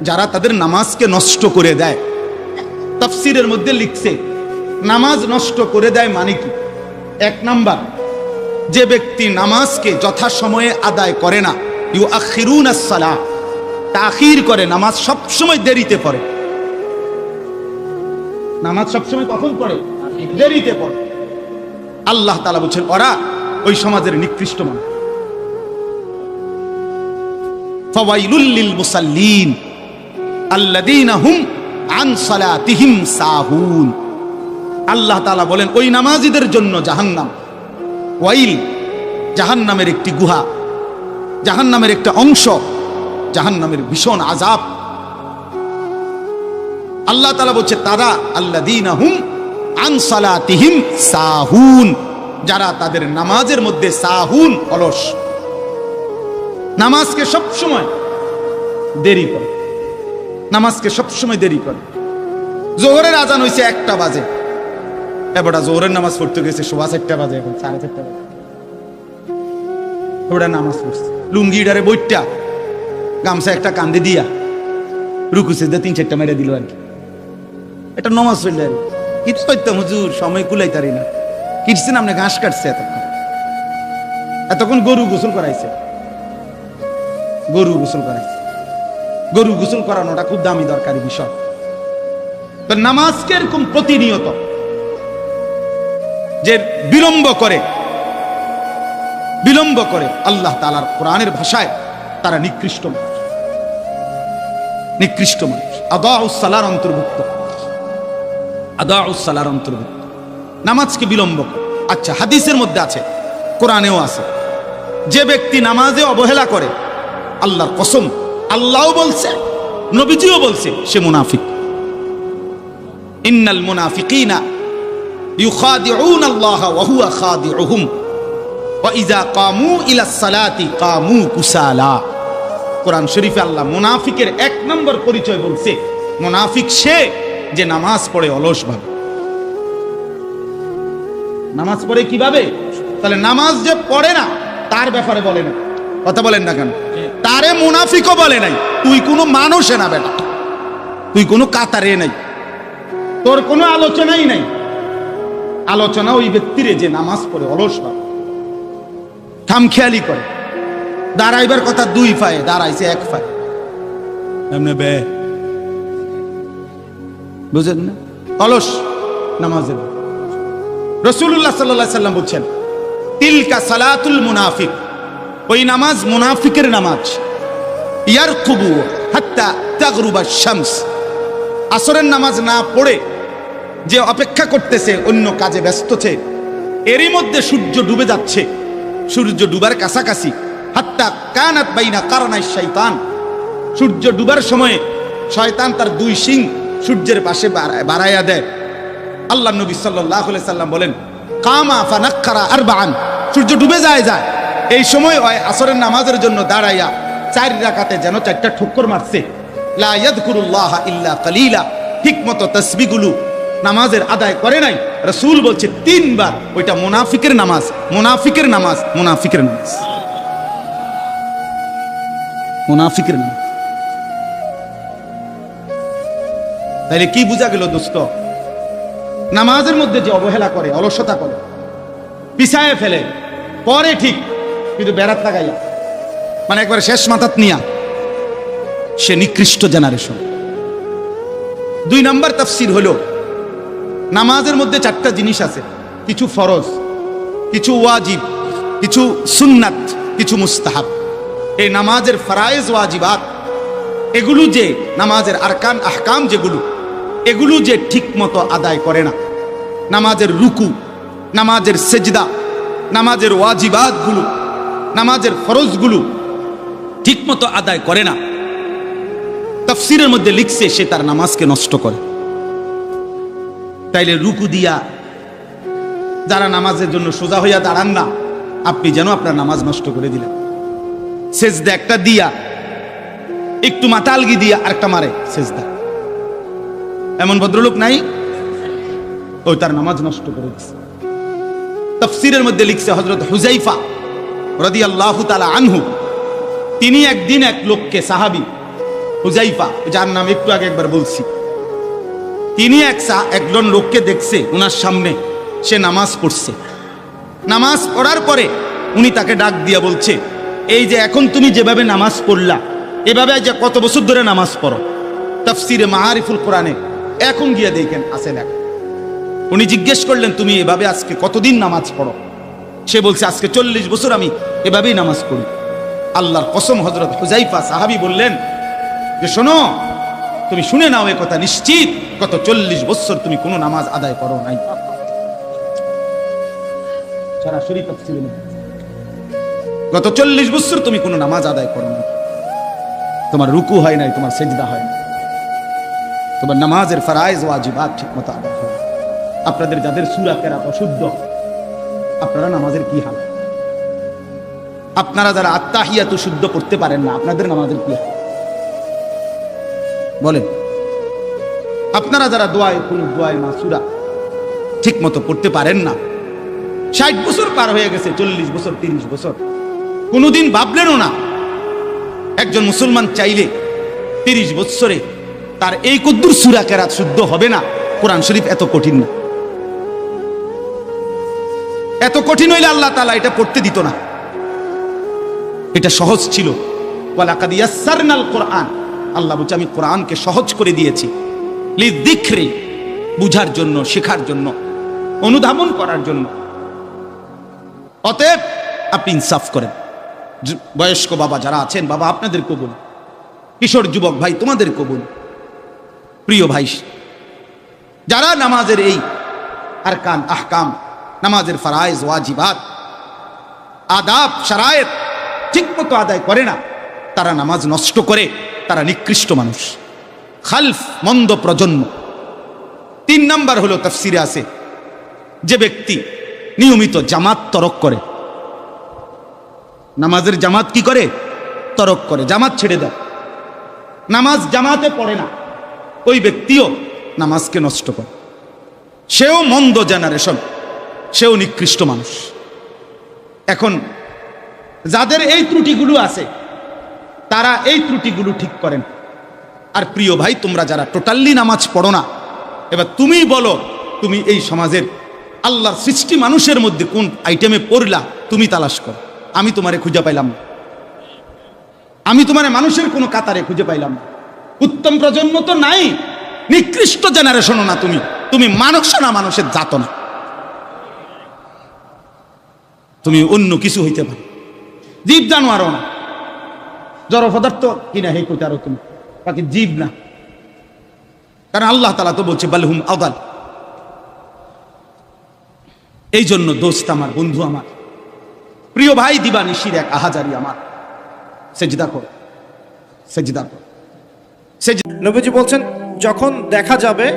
যারা তাদের নামাজকে নষ্ট করে দেয়। তাফসীরের মধ্যে লিখছে নামাজ নষ্ট করে দেয় মানে কি? 1 নাম্বার, যে ব্যক্তি নামাজকে যথাসময়ে আদায় করে না, ইউআখিরুনাস সালাহ, তাখির করে, নামাজ সবসময় দেরিতে পড়ে, নামাজ সবসময় কখন পড়ে? দেরিতে পড়ে। আল্লাহ তাআলা বলছেন ওরা ওই সমাজের নিকৃষ্ট মানুষ। ফাওয়াইলুল লিল মুসাল্লিন আল্লাযীনা হুম আন সালাতিহিম সাহুন। আল্লাহ তাআলা বলেন ওই নামাজীদের জন্য জাহান্নাম। ওয়াইল, জাহান্নামের একটি গুহা, জাহান্নামের একটা অংশ, জাহান্নামের ভীষণ আযাব। আল্লাহ তাআলা বলছে তারা আল্লাযীনা হুম আন সালাতিহিম সাহুন, যারা তাদের নামাজের মধ্যে সাহুন, অলস, নামাজকে সবসময় দেরি করে, নামাজকে সবসময় দেরি করে। জোহরের আজান হইছে 1টা বাজে, এবারটা জোহরের নামাজ পড়তে গেছে 4:15 বাজে, এখন 4:30 বাজে, ওটা নামাজ পড়ছে লুঙ্গিটারে বইটা গামছা একটা কান্দে দিয়া রুকুছে দিয়ে 3-4টা মেরে দিল আর কি, এটা নামাজ পড়লে আর কিছু করতাম হুজুর, সময় কুলাইতারি না, কিটছেন আপনি ঘাস কাটছে, এতক্ষণ গরু গোসল করাইছে, গরু গোসল করাইছে, গরু গোসল করানোটা খুব দামি দরকারি বিষয়। তো নামাজকে এরকম প্রতিনিয়ত যে বিলম্ব করে আল্লাহ তাআলার কোরআনের ভাষায় তারা নিকৃষ্ট মানুষ, নিকৃষ্ট মানুষ, আদাউস সালার অন্তর্ভুক্ত। আদাউস সালার অন্তর্ভুক্ত, নামাজকে বিলম্ব করে। আচ্ছা, হাদিসের মধ্যে আছে, কোরআনেও আছে, যে ব্যক্তি নামাজে অবহেলা করে, আল্লাহর কসম, আল্লাহও বলছে, নবীজিও বলছে, সে মুনাফিক। ইন্নাল মুনাফিকিনা ইউখাদিউনা আল্লাহ ওয়া হুয়া খাদিউহুম ওয়া ইযা কামু ইলাস সালাতি কামু কুসালা। কোরআন শরীফে আল্লাহ মুনাফিকের 1 নম্বর পরিচয় বলছে, মুনাফিক সে যে নামাজ পড়ে অলসভাবে। নামাজ পড়ে কিভাবে? তাহলে নামাজ যে পড়ে না তার ব্যাপারে বলে না, কথা বলেন না কেন? তারে মুনাফিকও বলে নাই। তুই কোনো মানুষে না বেটা, তুই কোনো কাতারে নাই, তোর কোনো আলোচনাই নাই। আলোচনা ওই ব্যক্তিরে যে নামাজ পড়ে অলসভাবে, খামখেয়ালি করে। দাঁড়াইবার কথা 2 পায়ে, দাঁড়াইছে 1 পায়ে, এমনি বে, বুঝেন না? অলস নামাজের। রাসূলুল্লাহ সাল্লাল্লাহু আলাইহি সাল্লাম বলছেন, তিলকা সালাতুল মুনাফিক, ওই নামাজ মুনাফিকের নামাজ। ইয়ারকুবু হাত্তা তাগরুবা শামস, আসরের নামাজ না পড়ে যে অপেক্ষা করতেছে, অন্য কাজে ব্যস্ত আছে, এরই মধ্যে সূর্য ডুবে যাচ্ছে। সূর্য ডুবার কাছাকাছি, হাত্তা কানাত বাইনা কারনাই শয়তান, সূর্য ডুবার সময়ে শয়তান তার 2 শিং সূর্যের পাশে বাড়াইয়া দেয়। আল্লাহ নবী সাল্লাল্লাহু আলাইহি সাল্লাম বলেন, কামা ফানাক্কারা আরবাআন, সূর্য ডুবে যায়। এই সময় ওই আসরের নামাজের জন্য দাঁড়াইয়া 4 রাকাতে যেন 4টা ঠুক্কর মারছে। লা ইয়াযকুরুল্লাহ ইল্লা কালিলা, ঠিকমতো তাসবিহগুলো নামাজের আদায় করে নাই। রাসূল বলছে 3 বার, ওইটা মুনাফিকের নামাজ, মুনাফিকের নামাজ, মুনাফিকের নামাজ, মুনাফিকের নামাজ। তাইলে কি বোঝা গেল দোস্ত? নামাজের মধ্যে যে অবহেলা করে, অলসতা করে, পিছায় ফেলে, পরে ঠিক, কিন্তু বেড়াত লাগাইয়া, মানে একবার শেষ মাথাত নিয়া, সে নিকৃষ্ট জেনারেশন। 2 নম্বর তাফসীর হলো, নামাজের মধ্যে 4টা জিনিস আছে, কিছু ফরজ, কিছু ওয়াজিব, কিছু সুন্নাত, কিছু মুস্তাহাব। এই নামাজের ফরায়েজ ওয়াজিবাত, এগুলো যে নামাজের আরকান আহকাম যেগুলো, এগুলো যে ঠিক মতো আদায় করে না, নামাজের রুকু, নামাজের সেজদা, নামাজের ওয়াজিবাতগুলো, নামাজের ফরজগুলো ঠিক মতো আদায় করে না, তাফসীরের মধ্যে লিখছে সে তার নামাজকে নষ্ট করে। তাইলে রুকু দিয়া যারা নামাজের জন্য সোজা হইয়া দাঁড়ান না, আপনি যেন আপনার নামাজ নষ্ট করে দিলেন। সেজদা একটা দিয়া, একটু মাতালগি দিয়া আরেকটা মারে সেজদা, এমন ভদ্রলোক নাই? ওই তার নামাজ নষ্ট করে দিচ্ছে। তাফসীরের মধ্যে লিখছে হযরত হুযায়ফা রাদিয়াল্লাহু তাআলা আনহু, তিনি একদিন এক লোককে, সাহাবী হুযায়ফা, যার নাম একটু আগে একবার বলছি, তিনি একজন লোককে দেখছে ওনার সামনে, সে নামাজ পড়ছে। নামাজ পড়ার পরে উনি তাকে ডাক দিয়া বলছে, এই যে এখন তুমি যেভাবে নামাজ পড়লা, এভাবে যে কত বছর ধরে নামাজ পড়ো? তাফসীরে মাআরিফুল কোরআনে এখন গিয়া দেখেন আছে লেখা। উনি জিজ্ঞেস করলেন, তুমি এভাবে আজকে কতদিন নামাজ পড়ো? সে বলছে, আজকে 40 বছর আমি এভাবেই নামাজ পড়ি। আল্লাহর কসম, হযরত হুযায়ফা সাহাবী বললেন যে, শোনো, তুমি শুনে নাও এ কথা নিশ্চিত, গত 40 বছর তুমি কোনো নামাজ আদায় করো নাই। সরাসরি তাফসীরে গত 40 বছর তুমি কোনো নামাজ আদায় করো নাই, তোমার রুকু হয় নাই, তোমার সেজদা হয় নাই, তোমার নামাজের ফরায়েজ ওয়াজিবাত ঠিকমতো আদায় হয়। আপনাদের যাদের সূরা কেরাত অশুদ্ধ, আপনারা নামাজের কি হাল? আপনারা যারা আত্তাহিয়াত শুদ্ধ পড়তে পারেন না, আপনাদের নামাজের কি হাল বলেন? আপনারা যারা দোয়ায় মাসুরা ঠিক মতো পড়তে পারেন না, 60 বছর পার হয়ে গেছে, 40 বছর, 30 বছর, কোনোদিন ভাবলেনও না একজন মুসলমান চাইলে 30 বছরে তার এই কদ্দুর সূরা কেরাত শুদ্ধ হবে না। কোরআন শরীফ এত কঠিন না, এত কঠিন হইলে আল্লাহ তাআলা এটা পড়তে দিত না। এটা সহজ ছিল। ওয়ালাকাদ ইয়াসসারনাল কোরআন, আল্লাহ বলছে আমি কোরআনকে সহজ করে দিয়েছি, লিযিকরি, বুঝার জন্য, শেখার জন্য, অনুধাবন করার জন্য। অতএব আপনি ইনসাফ করেন। বয়স্ক বাবা যারা আছেন, বাবা আপনাদের কবুল, কিশোর যুবক ভাই তোমাদের কবুল, প্রিয় ভাই যারা নামাজের এই আরকান আহকাম, নামাজের ফরায়েজ ওয়াজিবাত, আদাব শারায়েত ঠিকমতো আদায় করে না, তারা নামাজ নষ্ট করে, তারা নিকৃষ্ট মানুষ, খালফ, মন্দ প্রজন্ম। 3 নাম্বার হলো তাফসিরে আছে, যে ব্যক্তি নিয়মিত জামাত তরক করে, নামাজের জামাত কি করে? তরক করে, জামাত ছেড়ে দেয়, নামাজ জামাতে পড়ে না, ওই ব্যক্তিও নামাজকে নষ্ট করে। সেও মন্দ জেনারেশন, সেও নিকৃষ্ট মানুষ। এখন যাদের এই ত্রুটিগুলো আছে তারা এই ত্রুটিগুলো ঠিক করেন। আর প্রিয় ভাই, তোমরা যারা টোটালি নামাজ পড়ো না, এবার তুমি বলো, তুমি এই সমাজের আল্লাহর সৃষ্টি মানুষের মধ্যে কোন আইটেমে পড়লা, তুমি তালাশ করো। আমি তোমারে খুঁজে পাইলাম না, আমি তোমার মানুষের কোনো কাতারে খুঁজে পাইলাম না। উত্তম প্রজন্ম তো নাই, নিকৃষ্ট জেনারেশনও না, তুমি মানুষ না, মানুষের জাত না, তুমি অন্য কিছু হইতে পারো, জীব জানোয়ারও না, জড় পদার্থ কিনা হে কইতে আরো তুমি, বাকি জীব না। কারণ আল্লাহ তাআলা তো বলছে বালহুম আদাল। এই জন্য দোস্ত আমার, বন্ধু আমার, প্রিয় ভাই, দিবানিশির এক আহাজারি আমার, সেজদা কর, সেজদা কর। নবীজি বলছেন, যখন দেখা যাবে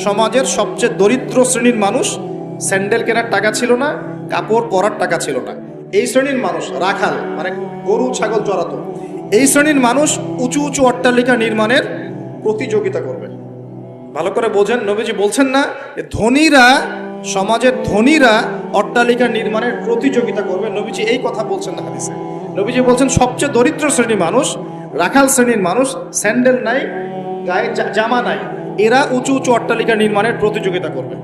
সমাজের সবচেয়ে দরিদ্র শ্রেণীর মানুষ, স্যান্ডেল কেনার টাকা ছিল না, কাপড় পরার টাকা ছিল না, এই শ্রেণীর মানুষ রাখাল, মানে গরু ছাগল চড়াতো, এই শ্রেণীর মানুষ উঁচু উঁচু অট্টালিকা নির্মাণের প্রতিযোগিতা করবে। ভালো করে বোঝেন, নবীজি বলছেন না ধনীরা, সমাজের ধনীরা অট্টালিকা নির্মাণের প্রতিযোগিতা করবে, নবীজি এই কথা বলছেন না হাদিসে। নবীজি বলছেন সবচেয়ে দরিদ্র শ্রেণীর মানুষ, রাখাল শ্রেণীর মানুষ, স্যান্ডেল নাই, গায়ে জামা নাই, এরা উঁচু উঁচু অট্টালিকা নির্মাণের প্রতিযোগিতা করবে।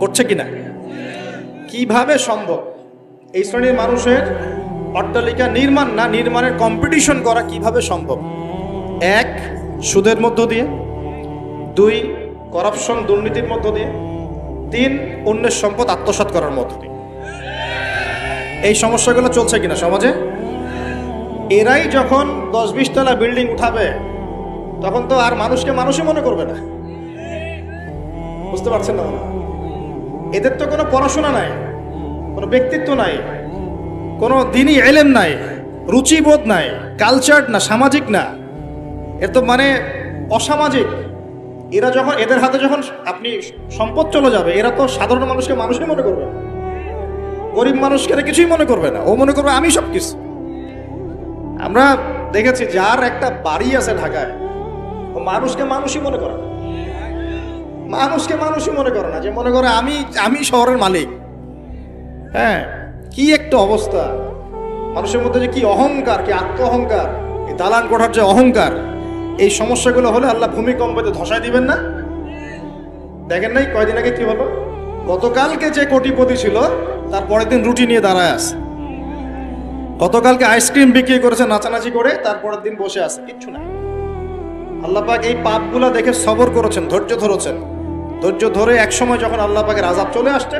করছে কিনা? কিভাবে সম্ভব এই শ্রেণীর মানুষের অট্টালিকা নির্মাণ না, নির্মাণের কম্পিটিশন করা কিভাবে সম্ভব? 1, সুদের মধ্য দিয়ে, 2, করাপশন দুর্নীতির মধ্য দিয়ে, 3, অন্যের সম্পদ আত্মসাৎ করার মধ্য দিয়ে। এই সমস্যাগুলো চলছে কিনা সমাজে? এরাই যখন 10-20 তলা বিল্ডিং উঠাবে, তখন তো আর মানুষকে মানুষই মনে করবে না। বুঝতে পারছেন না? এদের তো কোনো পড়াশোনা নাই, কোনো ব্যক্তিত্ব নাই, কোনো দিনই এলেম নাই, রুচিবোধ নাই, কালচার না, সামাজিক না, এর তো মানে অসামাজিক। এরা যখন, এদের হাতে যখন আপনি সম্পদ চলে যাবে, এরা তো সাধারণ মানুষকে মানুষই মনে করবে না, গরিব মানুষকে এরা কিছুই মনে করবে না, ও মনে করবে আমি সব কিছু। আমরা দেখেছি যার একটা বাড়ি আছে ঢাকায়, ও মানুষকে মানুষই মনে করে না, মানুষকে মানুষই মনে করে না, যে মনে করে আমি শহরের মালিক। হ্যাঁ, কি একটা অবস্থা মানুষের মধ্যে, যে কি অহংকার, কি আত্ম অহংকার, এই দালান কোঠার যে অহংকার, এই সমস্যাগুলো হলে আল্লাহ ভূমিকম্পতে ধসায় দিবেন না? দেখেন নাই কয়দিন আগে কি হলো? গতকালকে যে কোটিপতি ছিল, তার পরের দিন রুটি নিয়ে দাঁড়ায় আছে। গতকালকে আইসক্রিম বিক্রি করেছে নাচানাচি করে, তারপরের দিন বসে আছে, কিচ্ছু নাই। আল্লাহ পাক এই পাপগুলা দেখে সবর করেছেন, ধৈর্য ধরেছেন, ধৈর্য ধরে এক সময় যখন আল্লাহ পাকের আযাব চলে আসছে,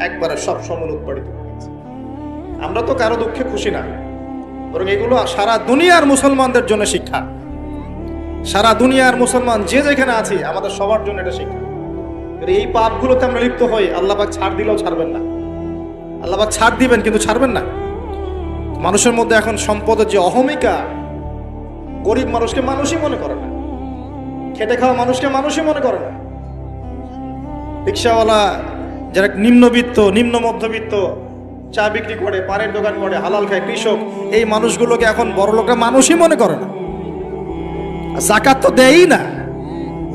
একবারে সব সমল উৎপাদিত হয়ে গেছে। আমরা তো কারো দুঃখে খুশি না, বরং এগুলো সারা দুনিয়ার মুসলমানদের জন্য শিক্ষা। সারা দুনিয়ার মুসলমান যে যেখানে আছি, আমাদের সবার জন্য এটা শিক্ষা। এই পাপগুলোতে আমরা লিপ্ত হই, আল্লাহ পাক ছাড় দিলেও ছাড়বেন না। আল্লাহ পাক ছাড় দিবেন কিন্তু ছাড়বেন না। মানুষের মধ্যে এখন সম্পদের যে অহমিকা, গরিব মানুষকে মানুষই মনে করে না, খেটে খাওয়া মানুষকে মানুষই মনে করে না, রিক্সাওয়ালা যারা নিম্নবিত্ত, নিম্ন মধ্যবিত্ত, চা বিক্রি করে, পানের দোকান করে, হালাল খায়, কৃষক, এই মানুষগুলোকে এখন বড় লোকরা মানুষই মনে করে না। যাকাত তো দেয়ই না,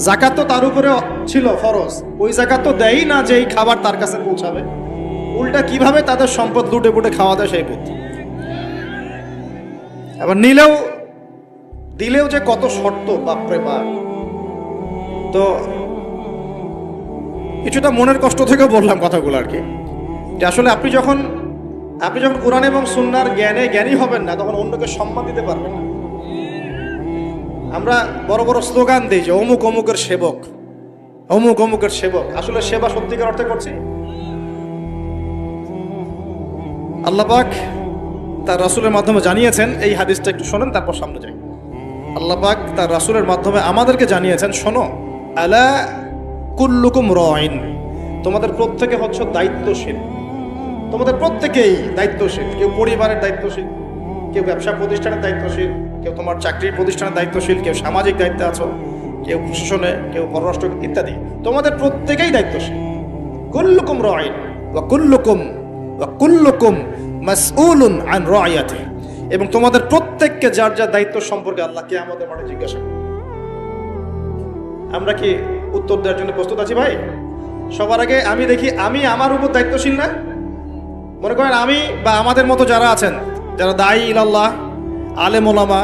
যাকাত তো তার উপরে ছিল ফরজ, ওই যাকাত তো দেয়ই না যে এই খাবার তার কাছে পৌঁছাবে। উল্টা কিভাবে তাদের সম্পদ লুটে পুটে খাওয়া দেয় সেই বুদ্ধি। আবার দিলেও যে কত শর্ত, বাপরে বাপ। তো কিছুটা মনের কষ্ট থেকে বললাম কথাগুলো আর কি, যে আসলে আপনি যখন কোরআন এবং সুন্নাহর জ্ঞানী হবেন না, তখন অন্যকে সম্মান দিতে পারবেন না। আমরা বড় বড় স্লোগান দিই যে অমুক অমুকের সেবক, অমুক অমুকের সেবক। আসলে সেবা সত্যিকার অর্থে করছি? আল্লাহ পাক তার রাসূলের মাধ্যমে জানিয়েছেন, এই হাদিসটা একটু শোনেন তারপর সামনে যাই। আল্লাহ পাক তার রাসূলের মাধ্যমে আমাদেরকে জানিয়েছেন, শোনো, আলা কুল্লুকুম রাইন, তোমাদের প্রত্যেকে হচ্ছে দায়িত্বশীল। তোমাদের প্রত্যেকেই দায়িত্বশীল। কেউ পরিবারের দায়িত্বশীল, কেউ ব্যবসা প্রতিষ্ঠানের দায়িত্বশীল, কেউ তোমার চাকরির প্রতিষ্ঠানের দায়িত্বশীল, কেউ সামাজিক দায়িত্বে আছো, কেউ প্রশাসনে, কেউ পররাষ্ট্র ইত্যাদি। তোমাদের প্রত্যেকেই দায়িত্বশীল। কুল্লুকুম রাইন ওয়া কুল্লুকুম মাসউলুন আন রাইয়াতি, এবং তোমাদের প্রত্যেককে যার যার দায়িত্ব সম্পর্কে আল্লাহ কিয়ামতের মাঠে জিজ্ঞাসা করবে। আমরা কি উত্তর দেওয়ার জন্য প্রস্তুত আছি ভাই? সবার আগে আমি দেখি আমি আমার উপর দায়িত্বশীল না? মনে করেন আমি বা আমাদের মতো যারা আছেন, যারা দায়ী ইলাল্লাহ, আলেম ওলামা,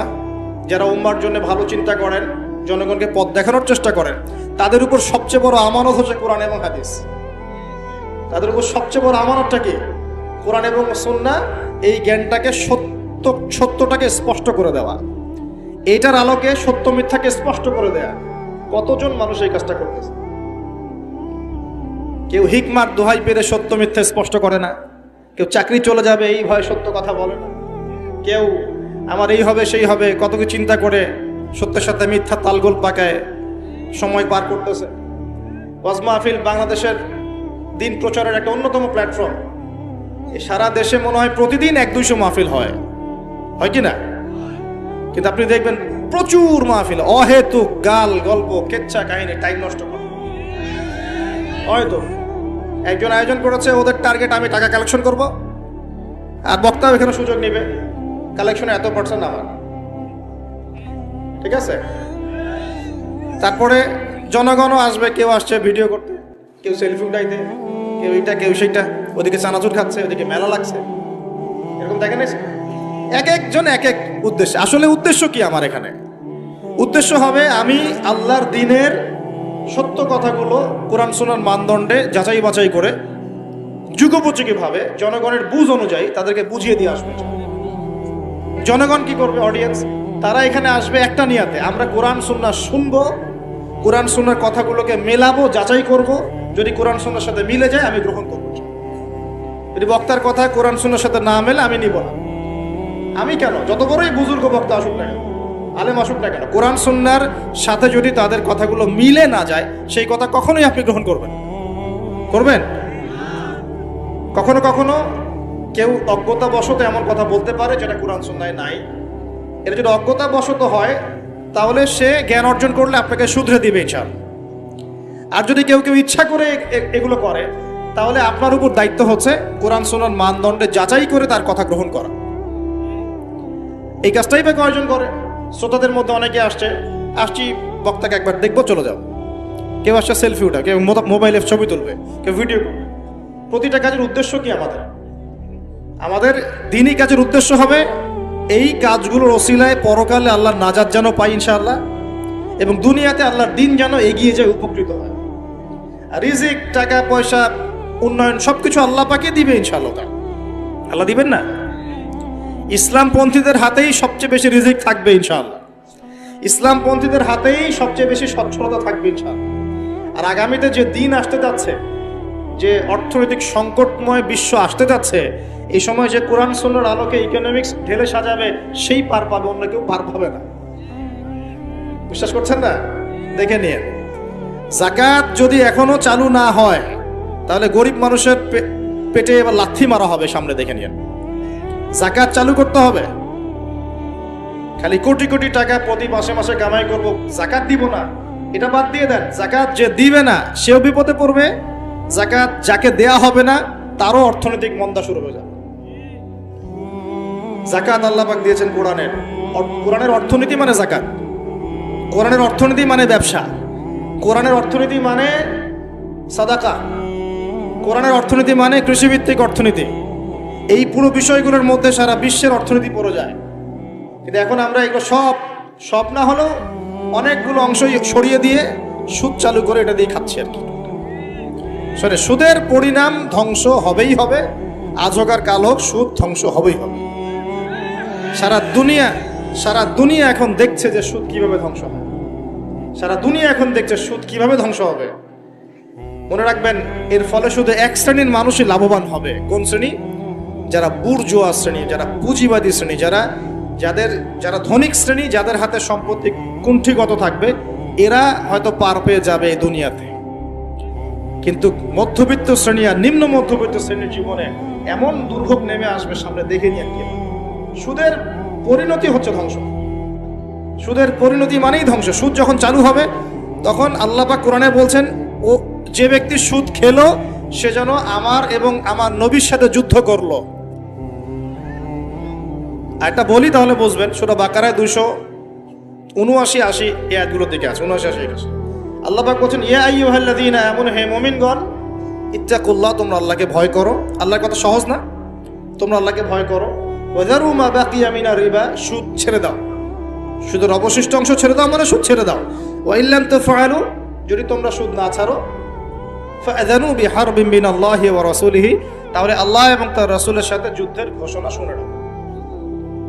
যারা উম্মার জন্য ভালো চিন্তা করেন, জনগণকে পথ দেখানোর চেষ্টা করেন, তাদের উপর সবচেয়ে বড় আমানত হচ্ছে কোরআন এবং হাদিস। তাদের উপর সবচেয়ে বড় আমানতটা কি? কোরআন এবং সুন্নাহ, এই জ্ঞানটাকে সত্যটাকে স্পষ্ট করে দেওয়া, এইটার আলোকে সত্য মিথ্যাকে স্পষ্ট করে দেয়া। কতজন মানুষ এই কাজটা করতেছে? কেউ হিকমার দোহাই পেরে সত্য মিথ্যা স্পষ্ট করে না, কেউ চাকরি চলে যাবে এই ভয়ে সত্য কথা বলে না, কেউ আমার এই হবে সেই হবে কত কিছু চিন্তা করে সত্যের সাথে মিথ্যা তালগোল পাকায় সময় পার করতেছে। ওয়াজ মাহফিল বাংলাদেশের দিন প্রচারের একটা অন্যতম প্ল্যাটফর্ম। সারা দেশে মনে হয় প্রতিদিন 100-200 মাহফিল হয় কি না? কিন্তু আপনি দেখবেন প্রচুর মাহফিল, অহেতুক গাল গল্প কেচ্ছা কাহিনী, টাইম নষ্ট করে। হয়তো একজন আয়োজন করেছে, ওদের টার্গেট আমি টাকা কালেকশন করব, আর বক্তাও এখানে সুযোগ নেবে, কালেকশনে এত % আমার, ঠিক আছে? তারপরে জনগণও আসবে, কেউ আসছে ভিডিও করতে, কেউ সেলফি উঠাইতে, কেউ এইটা কেউ সেইটা, ওদিকে চানাচুর খাচ্ছে, ওদিকে মেলা লাগছে, এরকম দেখেন। এক একজন এক এক উদ্দেশ্য। আসলে উদ্দেশ্য কি আমার এখানে? উদ্দেশ্য হবে আমি আল্লাহর দ্বীনের সত্য কথাগুলো কোরআন সুন্নাহর মানদণ্ডে যাচাই বাছাই করে যুগোপযোগী ভাবে জনগণের বুঝ অনুযায়ী তাদেরকে বুঝিয়ে দিয়ে আসবে। জনগণ কি করবে? অডিয়েন্স, তারা এখানে আসবে একটা নিয়াতে, আমরা কোরআন সুন্নাহ শুনবো, কোরআন সুন্নাহর কথাগুলোকে মেলাবো, যাচাই করব, যদি কোরআন সুন্নাহর সাথে মিলে যায় আমি গ্রহণ করব, যদি বক্তার কথা কোরআন সুন্নাহর সাথে না মেলে আমি নিব না। আমি কেন, যত বড়ই বুজুর্গ বক্তা আসুক না কেন, আলেম আসুক না কেন, কোরআন সুন্নাহর সাথে যদি তাদের কথাগুলো মিলে না যায় সেই কথা কখনোই আপনি গ্রহণ করবেন। কখনো কখনো কেউ অজ্ঞতাবশত এমন কথা বলতে পারে যেটা কোরআন সুন্নাহে নাই। এটা যদি অজ্ঞতাবশত হয় তাহলে সে জ্ঞান অর্জন করলে আপনাকে শুধরে দিবে ইনশাআল্লাহ। আর যদি কেউ ইচ্ছা করে এগুলো করে তাহলে আপনার উপর দায়িত্ব হচ্ছে কোরআন সুন্নাহর মানদণ্ডে যাচাই করে তার কথা গ্রহণ করা। এই কাজটাই বা কয়জন করে? শ্রোতাদের মধ্যে অনেকে আসছি বক্তাকে একবার দেখবো চলে যাও, কেউ আসছে সেলফি উঠা, কেউ মোবাইলে ছবি তুলবে, কেউ ভিডিও করবে। প্রতিটা কাজের উদ্দেশ্য কি? আমাদের দ্বীনি কাজের উদ্দেশ্য হবে এই কাজগুলোর ওসিলায় পরকালে আল্লাহর নাজাত যেন পাই ইনশাআল্লাহ, এবং দুনিয়াতে আল্লাহর দ্বীন যেন এগিয়ে যায়, উপকৃত হয়। আর রিজিক, টাকা পয়সা, উন্নয়ন সবকিছু আল্লাহ পাকে দিবে ইনশাআল্লাহ। আল্লাহ দিবেন না? ইসলামপন্থীদের হাতেই সবচেয়ে বেশি রিজিক থাকবে ইনশাআল্লাহ, ইসলামপন্থীদের হাতেই সবচেয়ে বেশি সচ্ছলতা থাকবে ইনশাআল্লাহ। আর আগামীতে যে দিন আসতে যাচ্ছে, যে অর্থনৈতিক সংকটময় বিশ্ব আসতে যাচ্ছে, এই সময় যে কোরআন সুন্নাহর আলোকে ইকোনমিক্স ঢেলে সাজাবে সেই পার পাবে, অন্য কেউ পার পাবে না। বিশ্বাস করছেন না? দেখে নিয়ে যাকাত যদি এখনো চালু না হয় তাহলে গরিব মানুষের পেটে এবার লাথি মারা হবে সামনে, দেখে নিয়ে। যাকাত চালু করতে হবে। খালি কোটি কোটি টাকা প্রতি মাসে মাসে কামাই করব, যাকাত দিব না, এটা বাদ দিয়ে দেন। যাকাত যে দিবে না সেও বিপদে পড়বে, যাকাত যাকে দেয়া হবে না তারও অর্থনৈতিক মন্দা শুরু হয়ে যাবে। যাকাত আল্লাহ পাক দিয়েছেন কোরআনের অর্থনীতি মানে যাকাত, কোরআনের অর্থনীতি মানে ব্যবসা, কোরআনের অর্থনীতি মানে সাদাকা, কোরআনের অর্থনীতি মানে কৃষিভিত্তিক অর্থনীতি। এই পুরো বিষয়গুলোর মধ্যে সারা বিশ্বের অর্থনীতি পড়ে যায়। কিন্তু এখন আমরা এগুলো সব না হলেও অনেকগুলো অংশ সরিয়ে দিয়ে সুদ চালু করে এটা দিয়ে খাচ্ছি আর কি। সুদের পরিণাম ধ্বংস হবেই হবে, আজ হোক আর কাল হোক সুদ ধ্বংস হবেই হবে। সারা দুনিয়া এখন দেখছে যে সুদ কিভাবে ধ্বংস হয়, সারা দুনিয়া এখন দেখছে সুদ কিভাবে ধ্বংস হবে। মনে রাখবেন, এর ফলে শুধু এক শ্রেণীর মানুষই লাভবান হবে। কোন শ্রেণী? যারা বুর্জোয়া শ্রেণী, যারা পুঁজিবাদী শ্রেণী, যারা ধনিক শ্রেণী, যাদের হাতে সম্পত্তি কুণ্ঠিগত থাকবে, এরা হয়তো পার পেয়ে যাবে এই দুনিয়াতে, কিন্তু মধ্যবিত্ত শ্রেণী আর নিম্ন মধ্যবিত্ত শ্রেণীর জীবনে এমন দুর্ভোগ নেমে আসবে সামনে, দেখে নিয়ে কি হবে। সুদের পরিণতি হচ্ছে ধ্বংস। সুদের পরিণতি মানেই ধ্বংস। সুদ যখন চালু হবে তখন আল্লাহ পাক কোরআনে বলছেন, ও যে ব্যক্তি সুদ খেলো সে যেন আমার এবং আমার নবীর সাথে যুদ্ধ করলো। একটা বলি তাহলে বুঝবেন, সূরা বাকারায় 279-80 এই আয়াতগুলোর দিকে আছে, 79-80। আল্লাহ পাক বলছেন, ইয়া আইয়ুহাল্লাযীনা আমানু, হে মুমিনগণ, ইত্তাকুল্লাহ, তোমরা আল্লাহকে ভয় করো। আল্লাহর কথা সহজ না? তোমরা আল্লাহকে ভয় করো। ওয়াযারু মা বাকিয়া মিনার রিবা, সুদ ছেড়ে দাও, সুদের অবশিষ্ট অংশ ছেড়ে দাও, মানে সুদ ছেড়ে দাও। ওয়া ইল্লাম তাফআলু, যদি তোমরা সুদ না ছাড়ো, ফাআযানু বিহারবিন মিনাল্লাহি ওয়া রাসূলিহি, তাহলে আল্লাহ এবং তার রাসূলের সাথে যুদ্ধের ঘোষণা শুনে নাও।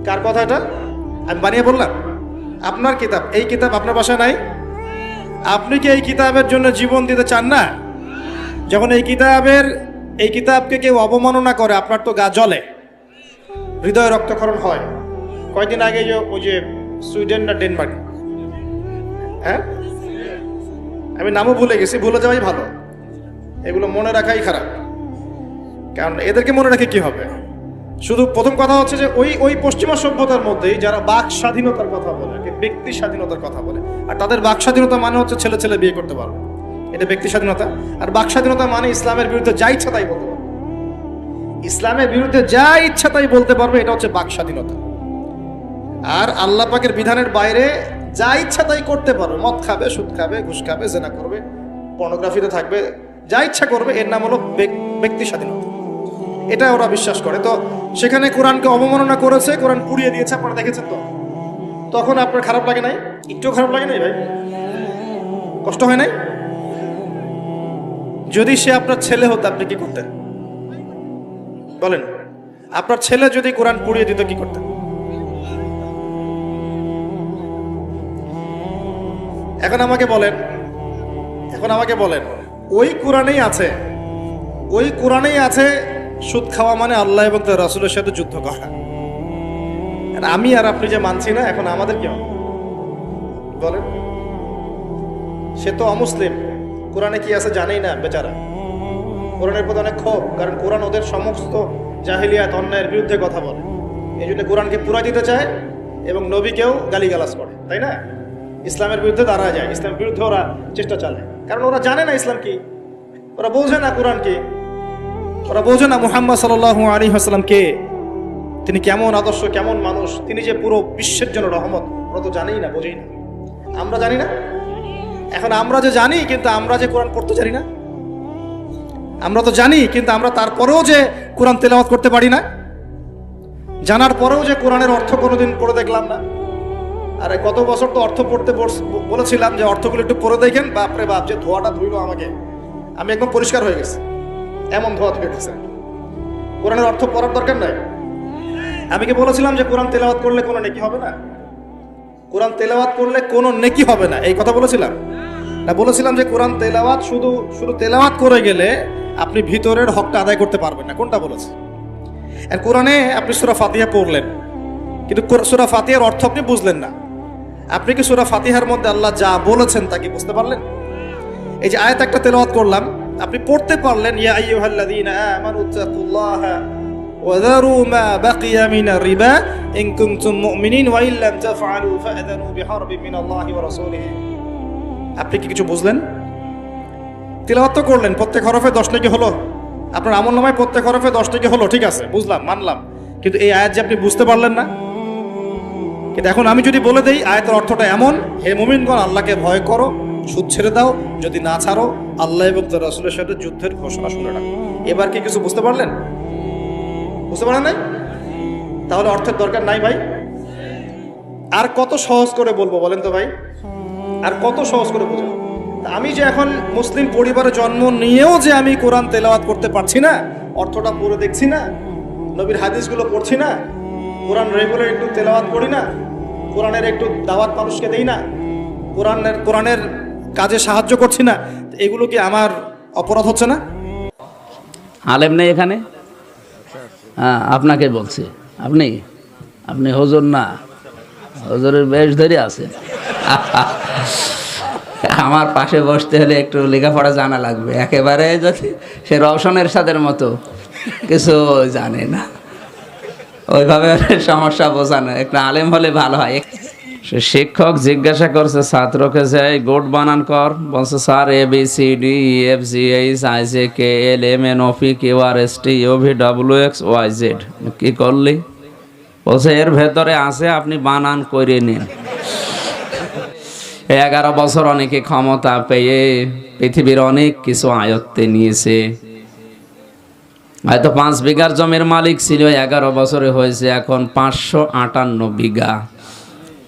কার কথা এটা? আমি বানিয়ে বললাম? আপনার কিতাব, এই কিতাব আপনার বাসায় নাই? আপনি কি এই কিতাবের জন্য জীবন দিতে চান না? যখন এই কিতাবকে কেউ অবমাননা করে, আপনার তো গা জ্বলে, হৃদয় রক্তক্ষরণ হয়। কয়দিন আগে ওই যে সুইডেন না ডেনমার্ক, হ্যাঁ, আমি নামও ভুলে গেছি, ভুলে যাওয়াই ভালো, এগুলো মনে রাখাই খারাপ, কারণ এদেরকে মনে রেখে কি হবে। শুধু প্রথম কথা হচ্ছে যে ওই পশ্চিমা সভ্যতার মধ্যেই যারা বাক স্বাধীনতার কথা বলে, ব্যক্তি স্বাধীনতার কথা বলে, আর তাদের বাক স্বাধীনতা মানে হচ্ছে ছেলে ছেলে বিয়ে করতে পারবে, এটা ব্যক্তি স্বাধীনতা। আর বাক স্বাধীনতা মানে ইসলামের বিরুদ্ধে যা ইচ্ছা তাই বলতে পারবে, ইসলামের বিরুদ্ধে যা ইচ্ছা তাই বলতে পারবে, এটা হচ্ছে বাক স্বাধীনতা। আর আল্লাহ পাকের বিধানের বাইরে যা ইচ্ছা তাই করতে পারবে, মদ খাবে, সুদ খাবে, ঘুষ খাবে, জেনা করবে, পর্নোগ্রাফিতে থাকবে, যা ইচ্ছা করবে, এর নাম হলো ব্যক্তি স্বাধীনতা। এটা ওরা বিশ্বাস করে। তো সেখানে কোরআনকে অবমাননা করেছে, কোরআন পুড়িয়ে দিয়েছে, আপনারা দেখেছেন তো, তখন আপনার খারাপ লাগে নাই? একটুও খারাপ লাগে নাই ভাই? কষ্ট হয় নাই? যদি সে আপনার ছেলে হতো আপনি কি করতেন বলেন? আপনার ছেলে যদি কোরআন পুড়িয়ে দিত কি করতেন? এখন আমাকে বলেন, ওই কোরআনেই আছে সুদ খাওয়া মানে আল্লাহ এবং তার রাসূলের সাথে যুদ্ধ করা। আমি আর আপনি যে মানছি না, এখন আমাদের কি হবে বলেন? সে তো অমুসলিম, কোরআনে কি আছে জানেই না বেচারা। কোরআনের প্রতি অনেক ক্ষোভ, কারণ কোরআন ওদের সমস্ত জাহিলিয়াত অন্যায়ের বিরুদ্ধে কথা বলে, এই জন্য কোরআনকে পুরা দিতে চায় এবং নবীকেও গালিগালাজ করে, তাই না? ইসলামের বিরুদ্ধে দাঁড়া যায়, ইসলামের বিরুদ্ধে ওরা চেষ্টা চালায়, কারণ ওরা জানে না ইসলাম কি, ওরা বোঝে না কোরআন কি, ওরা বোঝে না মুহাম্মদ সাল্লাল্লাহু আলাইহি ওয়াসাল্লাম কে, তিনি কেমন আদর্শ, কেমন মানুষ, তিনি যে পুরো বিশ্বের জন্য রহমত, ওরা তো জানেই না, বোঝেই না। আমরা জানি না? এখন আমরা যে জানি, কিন্তু আমরা যে কোরআন পড়তে জানি না। আমরা তো জানি, কিন্তু আমরা তারপরেও যে কোরআন তেলাওয়াত করতে পারি না, জানার পরেও যে কোরআনের অর্থ কোনোদিন পড়ে দেখলাম না। আরে গত বছর তো অর্থ পড়তে বলেছিলাম যে অর্থগুলো একটু পড়ে দেখেন, বাপরে বাপ, যে ধোয়াটা ধুইলো আমাকে, আমি একদম পরিষ্কার হয়ে গেছি, এমন ধোয়া ধুয়ে গেছে। কোরআনের অর্থ পড়ার দরকার নাই। আমি কি বলেছিলাম যে কোরআন তেলাওয়াত করলে কোনো নেকি হবে না? কোরআন তেলাওয়াত করলে কোনো নেকি হবে না, এই কথা বলেছিলাম না? বলেছিলাম যে কোরআন তেলাওয়াত শুধু তেলাওয়াত করে গেলে আপনি ভিতরের হকটা আদায় করতে পারবেন না। কোনটা বলেছে? আর কোরআনে আপনি সূরা ফাতিহা পড়লেন, কিন্তু সূরা ফাতিহার অর্থ আপনি বুঝলেন না। আপনি কি সূরা ফাতিহার মধ্যে আল্লাহ যা বলেছেন তা কি বুঝতে পারলেন? এই যে আয়াত একটা তেলাওয়াত করলাম, আপনি পড়তে পারলেন, ইয়া আইয়ুহাল্লাযীনা আমানু তাকুল্লাহা ওয়া যারু মা বাকিয়া মিনার রিবা ইন কুনতুম মুমিনিন ওয়া ইল্লাম তাফআলু ফাআযানু বিহারবিন মিনাল্লাহি ওয়া রাসূলিহি। আপনি কি কিছু বুঝলেন? তেলাওয়াত তো করলেন, প্রত্যেক হরফে 10 নেকি হলো, আপনার আমলনামায় প্রত্যেক হরফে 10 নেকি হলো, ঠিক আছে, বুঝলাম, মানলাম, কিন্তু এই আয়াত যে আপনি বুঝতে পারলেন না। কিন্তু এখন আমি যদি বলে দেই আয়াতের অর্থটা এমন, হে মুমিনগণ আল্লাহকে ভয় করো, সুদ ছেড়ে দাও, যদি না ছাড়ো আল্লাহ এবং তার রাসূলের সাথে যুদ্ধের ঘোষণা শুনে রাখো, এবার কি কিছু বুঝতে পারলেন? বুঝতে পারেন নাই? তাহলে অর্থের দরকার নাই ভাই। আর কত সহজ করে বলবো বলেন তো ভাই, আর কত সহজ করে বোঝাবো? আমি যে এখন মুসলিম পরিবারে জন্ম নিয়েও যে আমি কোরআন তেলাওয়াত করতে পারছি না, অর্থটা পড়ে দেখছি না, নবীর হাদিসগুলো পড়ছি না, কোরআন রেগুলার একটু তেলাওয়াত করি না, কোরআনের একটু দাওয়াত মানুষকে দেই না, কোরআনের কাজে সাহায্য করছি না, এগুলো কি আমার অপরাধ হচ্ছে না? আলেম নেই এখানে? হ্যাঁ, আপনাকে বলছি, আপনি হুজুর না, হুজুরের বেশ ধরে আছে। আমার পাশে বসতে হলে একটু লেখাপড়া জানা লাগবে, একেবারে যদি সে রওশনের সাথের মতো কিছু জানে না, ওইভাবে সমস্যা বোঝানো, একটু আলেম হলে ভালো হয়। সে শিক্ষক জিজ্ঞাসা করছে ছাত্রকে যে গোট বানান কর, বলছে স্যার ABCDEFGHIJKLMNOPQRSTUVWXYZ। কি করলি? বলছে এর ভেতরে আছে, আপনি বানান করে নিন। 11 বছর অনেকে ক্ষমতা পেয়ে পৃথিবীর অনেক কিছু আয়ত্তে নিয়েছে। হয়তো 5 বিঘার জমির মালিক ছিল, 11 বছরে হয়েছে এখন 558 বিঘা।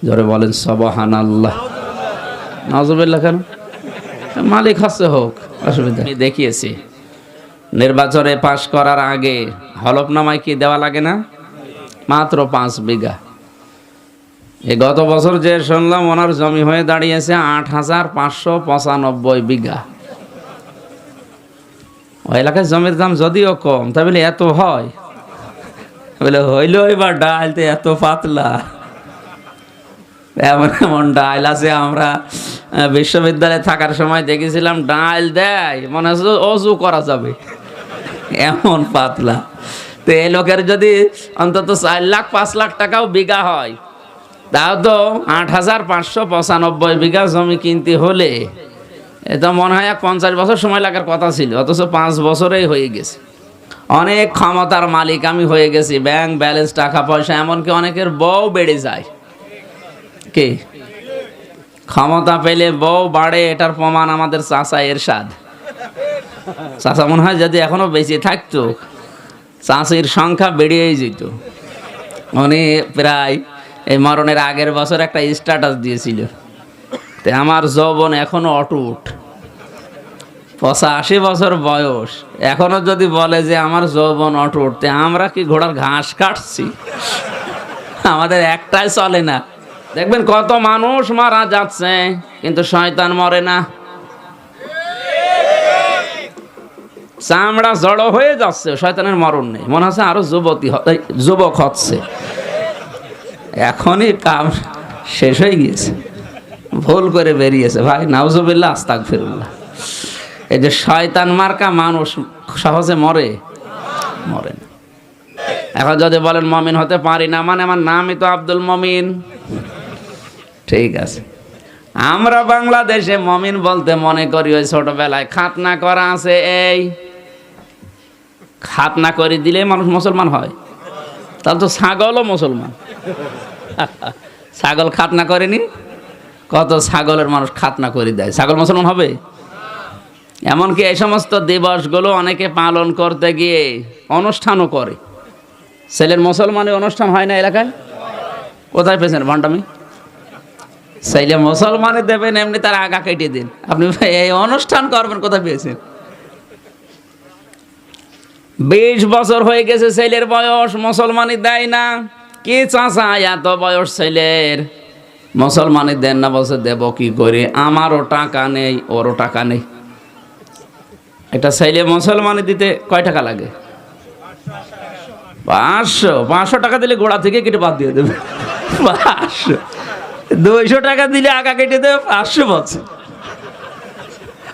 জোরে বলেন সুবহানাল্লাহ। নাউজুবিল্লাহ। কেন? মালিক হচ্ছে হোক, অসুবিধা। আমি দেখিয়েছি নির্বাচনে পাশ করার আগে হলফনামায় কি দেওয়া লাগে না? মাত্র 5 বিঘা। এই গত বছর যে শুনলাম ওনার জমি হয়ে দাঁড়িয়েছে 8,595 বিঘা। ওই এলাকায় জমির দাম যদিও কম, তা বলে এত হয়? বলে হইল এবার ডালতে এত পাতলা, এমন এমন ডাল আছে। আমরা বিশ্ববিদ্যালয়ে থাকার সময় দেখেছিলাম ডাল দেয় মনে হচ্ছে অজু করা যাবে, এমন পাতলা। তো এই লোকের যদি অন্তত 4 লাখ 5 লাখ টাকাও বিঘা হয়, তাও তো 8,595 বিঘা জমি কিনতে হলে এটা মনে হয় 50 বছর সময় লাগার কথা ছিল, অথচ 5 বছরেই হয়ে গেছে। অনেক ক্ষমতার মালিক আমি হয়ে গেছি, ব্যাংক ব্যালেন্স, টাকা পয়সা, এমনকি অনেকের বউ বেড়ে যায়। কি ক্ষমতা পেলে বউ বাড়ে, এটার প্রমাণ আমাদের চাচা এরশাদ। চাচা মনে হয় যদি এখনো বেঁচে থাকতো চাষির সংখ্যা বেড়েই যেত। উনি প্রায় এই মরণের আগের বছর একটা স্ট্যাটাস দিয়েছিল, তে আমার যৌবন এখনো অটুট, 85 বছর বয়স, এখনো যদি বলে যে আমার যৌবন অটুট, তে আমরা কি ঘোড়ার ঘাস কাটছি? আমাদের একটাই চলে না। দেখবেন কত মানুষ মারা যাচ্ছে, কিন্তু শয়তান মরে না। চামড়া জড়ো হয়ে যাচ্ছে, শয়তানের মরণ নেই। মনে হচ্ছে আরো যুবক হচ্ছে, এখনই কাম শেষ হয়ে গিয়েছে, ভুল করে বেরিয়েছে। ভাই নাউজুবিল্লাহ, আস্তাগফিরুল্লাহ। এই যে শয়তান মার্কা মানুষ সহজে মরে না। এখন যদি বলেন মমিন হতে পারি না, মানে আমার নামই তো আব্দুল মমিন, ঠিক আছে। আমরা বাংলাদেশে মমিন বলতে মনে করি ওই ছোটবেলায় খাতনা করা আছে, এই খাতনা করে দিলে মানুষ মুসলমান হয়। তাহলে তো ছাগলও মুসলমান। ছাগল খাতনা করেনি? কত ছাগলের মানুষ খাতনা করে দেয়, ছাগল মুসলমান হবে? এমনকি এই সমস্ত দিবসগুলো অনেকে পালন করতে গিয়ে অনুষ্ঠানও করে। ছেলের মুসলমানের অনুষ্ঠান হয় না এলাকায়? কোথায় পেয়েছেন ভণ্ডামি? ছেলে মুসলমানে দেবেন, এমনি তার আগা কেটে দিন। আপনি এই অনুষ্ঠান করবেন, কোথায় পেয়েছেন? 20 বছর হয়ে গেছে ছেলের বয়স, মুসলমানি দেয় না। কি চাচা এত বয়স ছেলের, মুসলমানি দেন না? বলছে দেব কি করে, আমারও টাকা নেই, ওরও টাকা নেই। একটা ছেলে মুসলমানি দিতে কয় টাকা লাগে? 500 টাকা দিলে গোড়া থেকে কেটে বাদ দিয়ে দেবে। 500, 200 টাকা দিলে আগা কেটে দেবে 500 বছর।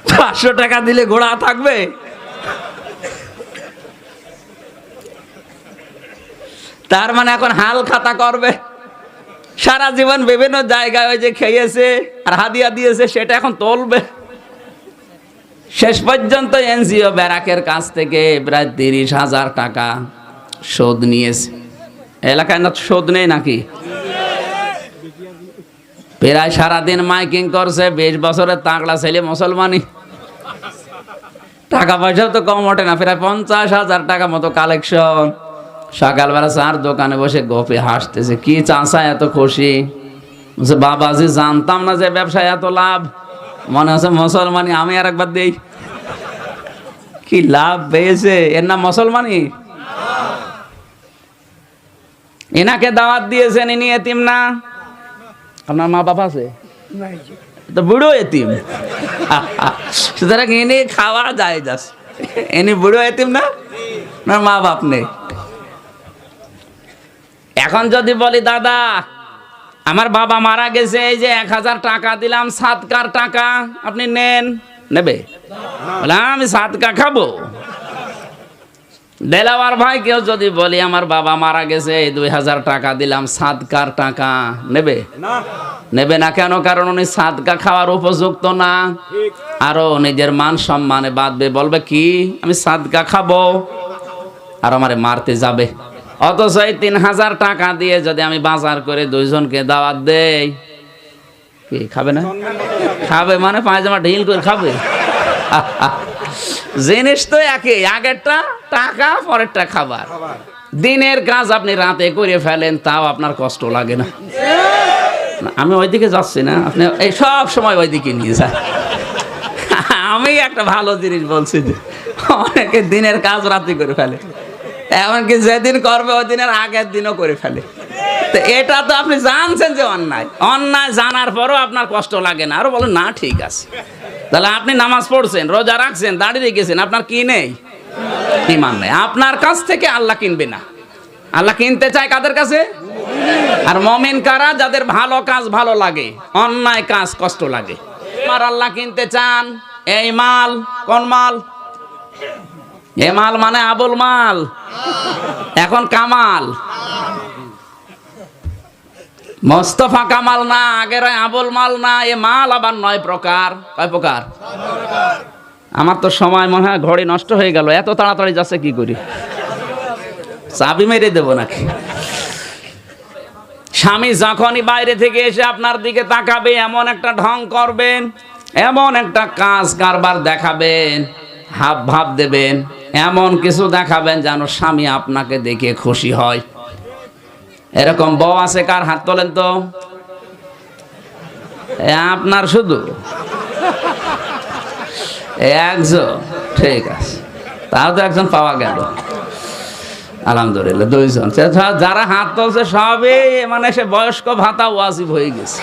500 টাকা দিলে গোড়া থাকবে? তার মানে এখন হাল খাতা করবে সারা জীবন, বিভিন্ন জায়গায় ওই যে খেয়েছে আর হাদিয়া দিয়েছে সেটা এখন তুলবে। শেষ পর্যন্ত এনজিও ব্যারাকের কাছ থেকে প্রায় 30,000 টাকা শোধ নিয়েছে। এলাকায় না শোধ নেই নাকি? প্রায় সারাদিন মাইকিং করছে, 20 বছরের তাগড়া ছেলে মুসলমানি। টাকা পয়সাও তো কম ওঠে না, প্রায় 50,000 টাকা মতো কালেকশন। সকালবেলা চার দোকানে বসে গপে হাসতেছে। কি চাষা এত খুশি? বাবাজি জানতাম না যে ব্যবসায় এত লাভ, মনে হচ্ছে মুসলমানি আমি আর একবার দেই। কি লাভ পেয়েছে, এর নাম মুসলমানি। এনাকে দাওয়াত দিয়েছেন, ইনি এতিম না? আপনার মা বাবা আছে? তো বুড়ো এতিম। সুতরাং ইনি খাওয়া যায় যাস, ইনি বুড়ো এতিম না? আপনার মা বাপ নেই। এখন যদি বলি দাদা আমার বাবা মারা গেছে, এই যে 1000 টাকা দিলাম সাদকার টাকা, আপনি নেন, নেবে? বলে আমি সাদকা খাবো। দেলাওয়ার ভাই কেউ যদি বলি আমার বাবা মারা গেছে, 2000 টাকা দিলাম সাদকার টাকা, নেবে? নেবে না। কেন? কারণ উনি সাদকা খাওয়ার উপযুক্ত না, আরো নিজের মান সম্মানে বাঁধবে, বলবে কি আমি সাদকা খাবো, আর আমারে মারতে যাবে। অথচ এই 3000 টাকা দিয়ে যদি আমি বাজার করে 2 জনকে দাওয়াত দেই, কি খাবে না? খাবে, মানে পায়জামা ঢিল করে খাবে। জিনিস তো একই, আগেরটা টাকা, পরেরটা খাবার। দিনের কাজ আপনি রাতে করে ফেলেন, তাও আপনার কষ্ট লাগে না। আমি ওইদিকে যাচ্ছি না, আপনি এই সব সময় ওইদিকে নিয়ে যান। আমি একটা ভালো জিনিস বলছি যে অনেকে দিনের কাজ রাতে করে ফেলে, এমনকি যেদিন করবে ওই দিনের আগের দিনও করে ফেলে। তো এটা তো আপনি জানছেন যে অন্যায়, অন্যায় জানার পরও আপনার কষ্ট লাগে না, আরো বলেন না ঠিক আছে। তাহলে আপনি নামাজ পড়ছেন, রোজা রাখছেন, দাঁড়িয়ে রেখেছেন, আপনার কি নেই? ঈমান নেই। আপনার কাছ থেকে আল্লাহ কিনবে না। আল্লাহ কিনতে চায় কাদের কাছে? আর মুমিন কারা? যাদের ভালো কাজ ভালো লাগে, অন্যায় কাজ কষ্ট লাগে। আর আল্লাহ কিনতে চান এই মাল। কোন মাল? এ মাল মানে আবুল মাল, এখন কামাল। মোস্তফা কামাল না, আগের আবুল মাল না। এ মাল আবার 9 প্রকার। কয় প্রকার? আমার তো সময় মনে হয় ঘড়ি নষ্ট হয়ে গেল, এত তাড়াতাড়ি যাচ্ছে কি করি? চাবি মেরে দেবো নাকি? স্বামী যখনই বাইরে থেকে এসে আপনার দিকে তাকাবে, এমন একটা ঢং করবেন, এমন একটা কাজ কারবার দেখাবেন, হাব ভাব দেবেন, এমন কিছু দেখাবেন যেন স্বামী আপনাকে দেখে খুশি হয়। এরকম বউ আছে কার? হাত তোলেন তো। আপনার শুধু একজন? ঠিক আছে, তাও তো একজন পাওয়া গেল, আলহামদুলিল্লাহ। 2 জন। যারা হাত তুলছে সবই মানে সে বয়স্ক ভাতা ওয়াজিব হয়ে গেছে।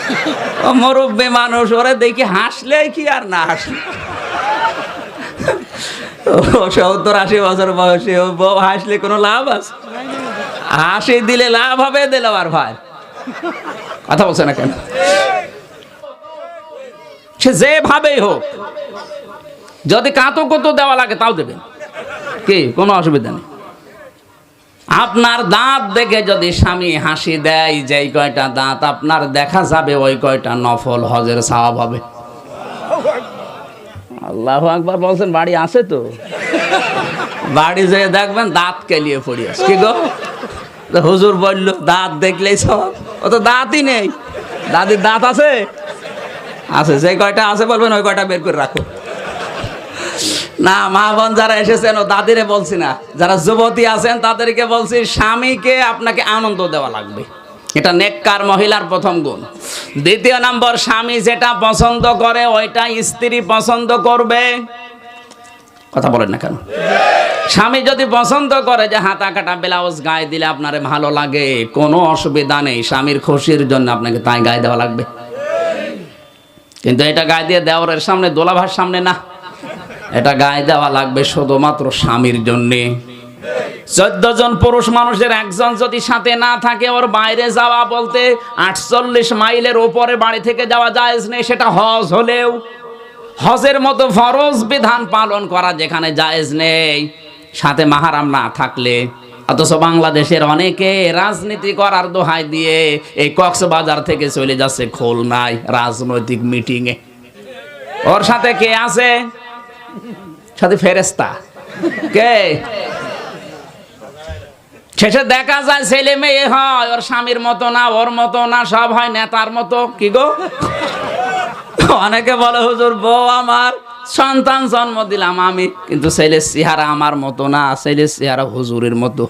ও মুরব্বী মানুষ, ওরে দেখি হাসলে কি আর না হাসলে। 70-80 বছর বয়সে ও বউ হাসলে কোনো লাভ আছে? হাসি দিলে লাভ হবে দেলাওয়ার ভাই? কথা বলছে না কেন? সে যেভাবেই হোক, যদি কাতো কত দেওয়া লাগে তাও দেবেন, কি কোনো অসুবিধা নেই। আপনার দাঁত দেখে যদি স্বামী হাসি দেয়, যেই কয়টা দাঁত আপনার দেখা যাবে, ওই কয়টা নফল হজের সওয়াব হবে। আল্লাহু আকবার বলছেন। বাড়ি আছে তো, বাড়ি যেয়ে দেখবেন দাঁত কেলিয়ে পড়ি আছে। কি গো, হুজুর বলল দাঁত দেখলেই সব, ও তো দাঁতই নেই। দাদির দাঁত আছে? আছে, যে কয়টা আছে বলবেন ওই কয়টা বের করে রাখো। না, মা বোন যারা এসেছেন ও দাদিরে বলছি না, যারা যুবতী আছেন তাদেরকে বলছি, স্বামীকে আপনাকে আনন্দ দেওয়া লাগবে। এটা নেককার মহিলার প্রথম গুণ। 2 নম্বর, স্বামী যেটা পছন্দ করে ওইটা স্ত্রী পছন্দ করবে। কথা বলেন না কেন? স্বামী যদি পছন্দ করে যে হাতা কাটা ব্লাউজ গায়ে দিলে আপনারে ভালো লাগে, কোনো অসুবিধা নেই, স্বামীর খুশির জন্য আপনাকে তাই গায়ে দেওয়া লাগবে। কিন্তু এটা গায়ে দিয়ে দেওরের সামনে, দোলাভার সামনে না, এটা গায়ে দেওয়া লাগবে শুধুমাত্র স্বামীর জন্যে। 14 জন পুরুষ মানুষের একজন যদি সাথে না থাকে, ওর বাইরে যাওয়া বলতে 48 মাইলের উপরে বাড়ি থেকে যাওয়া জায়েজ নেই। সেটা হজ হলেও, হজের মতো ফরজ বিধান পালন করা যেখানে জায়েজ নেই, সাথে মাহারাম না থাকলে। অথচ বাংলাদেশের অনেকে রাজনীতি করার দোহাই দিয়ে এই কক্সবাজার থেকে চলে যাচ্ছে খুলনায় রাজনৈতিক মিটিংয়ে। ওর সাথে কে আছে? সাথে ফেরেশতা। কে? শেষে দেখা যায় ছেলে মেয়ে হয়, ওর স্বামীর মতো না, ওর মতো না, সব হয় নেতার মতো। কি গো, অনেকে বলে হুজুর বউ আমার, সন্তান জন্ম দিলাম আমি, কিন্তু ছেলের চেহারা আমার মতো না, ছেলের চেহারা হুজুরের মতো।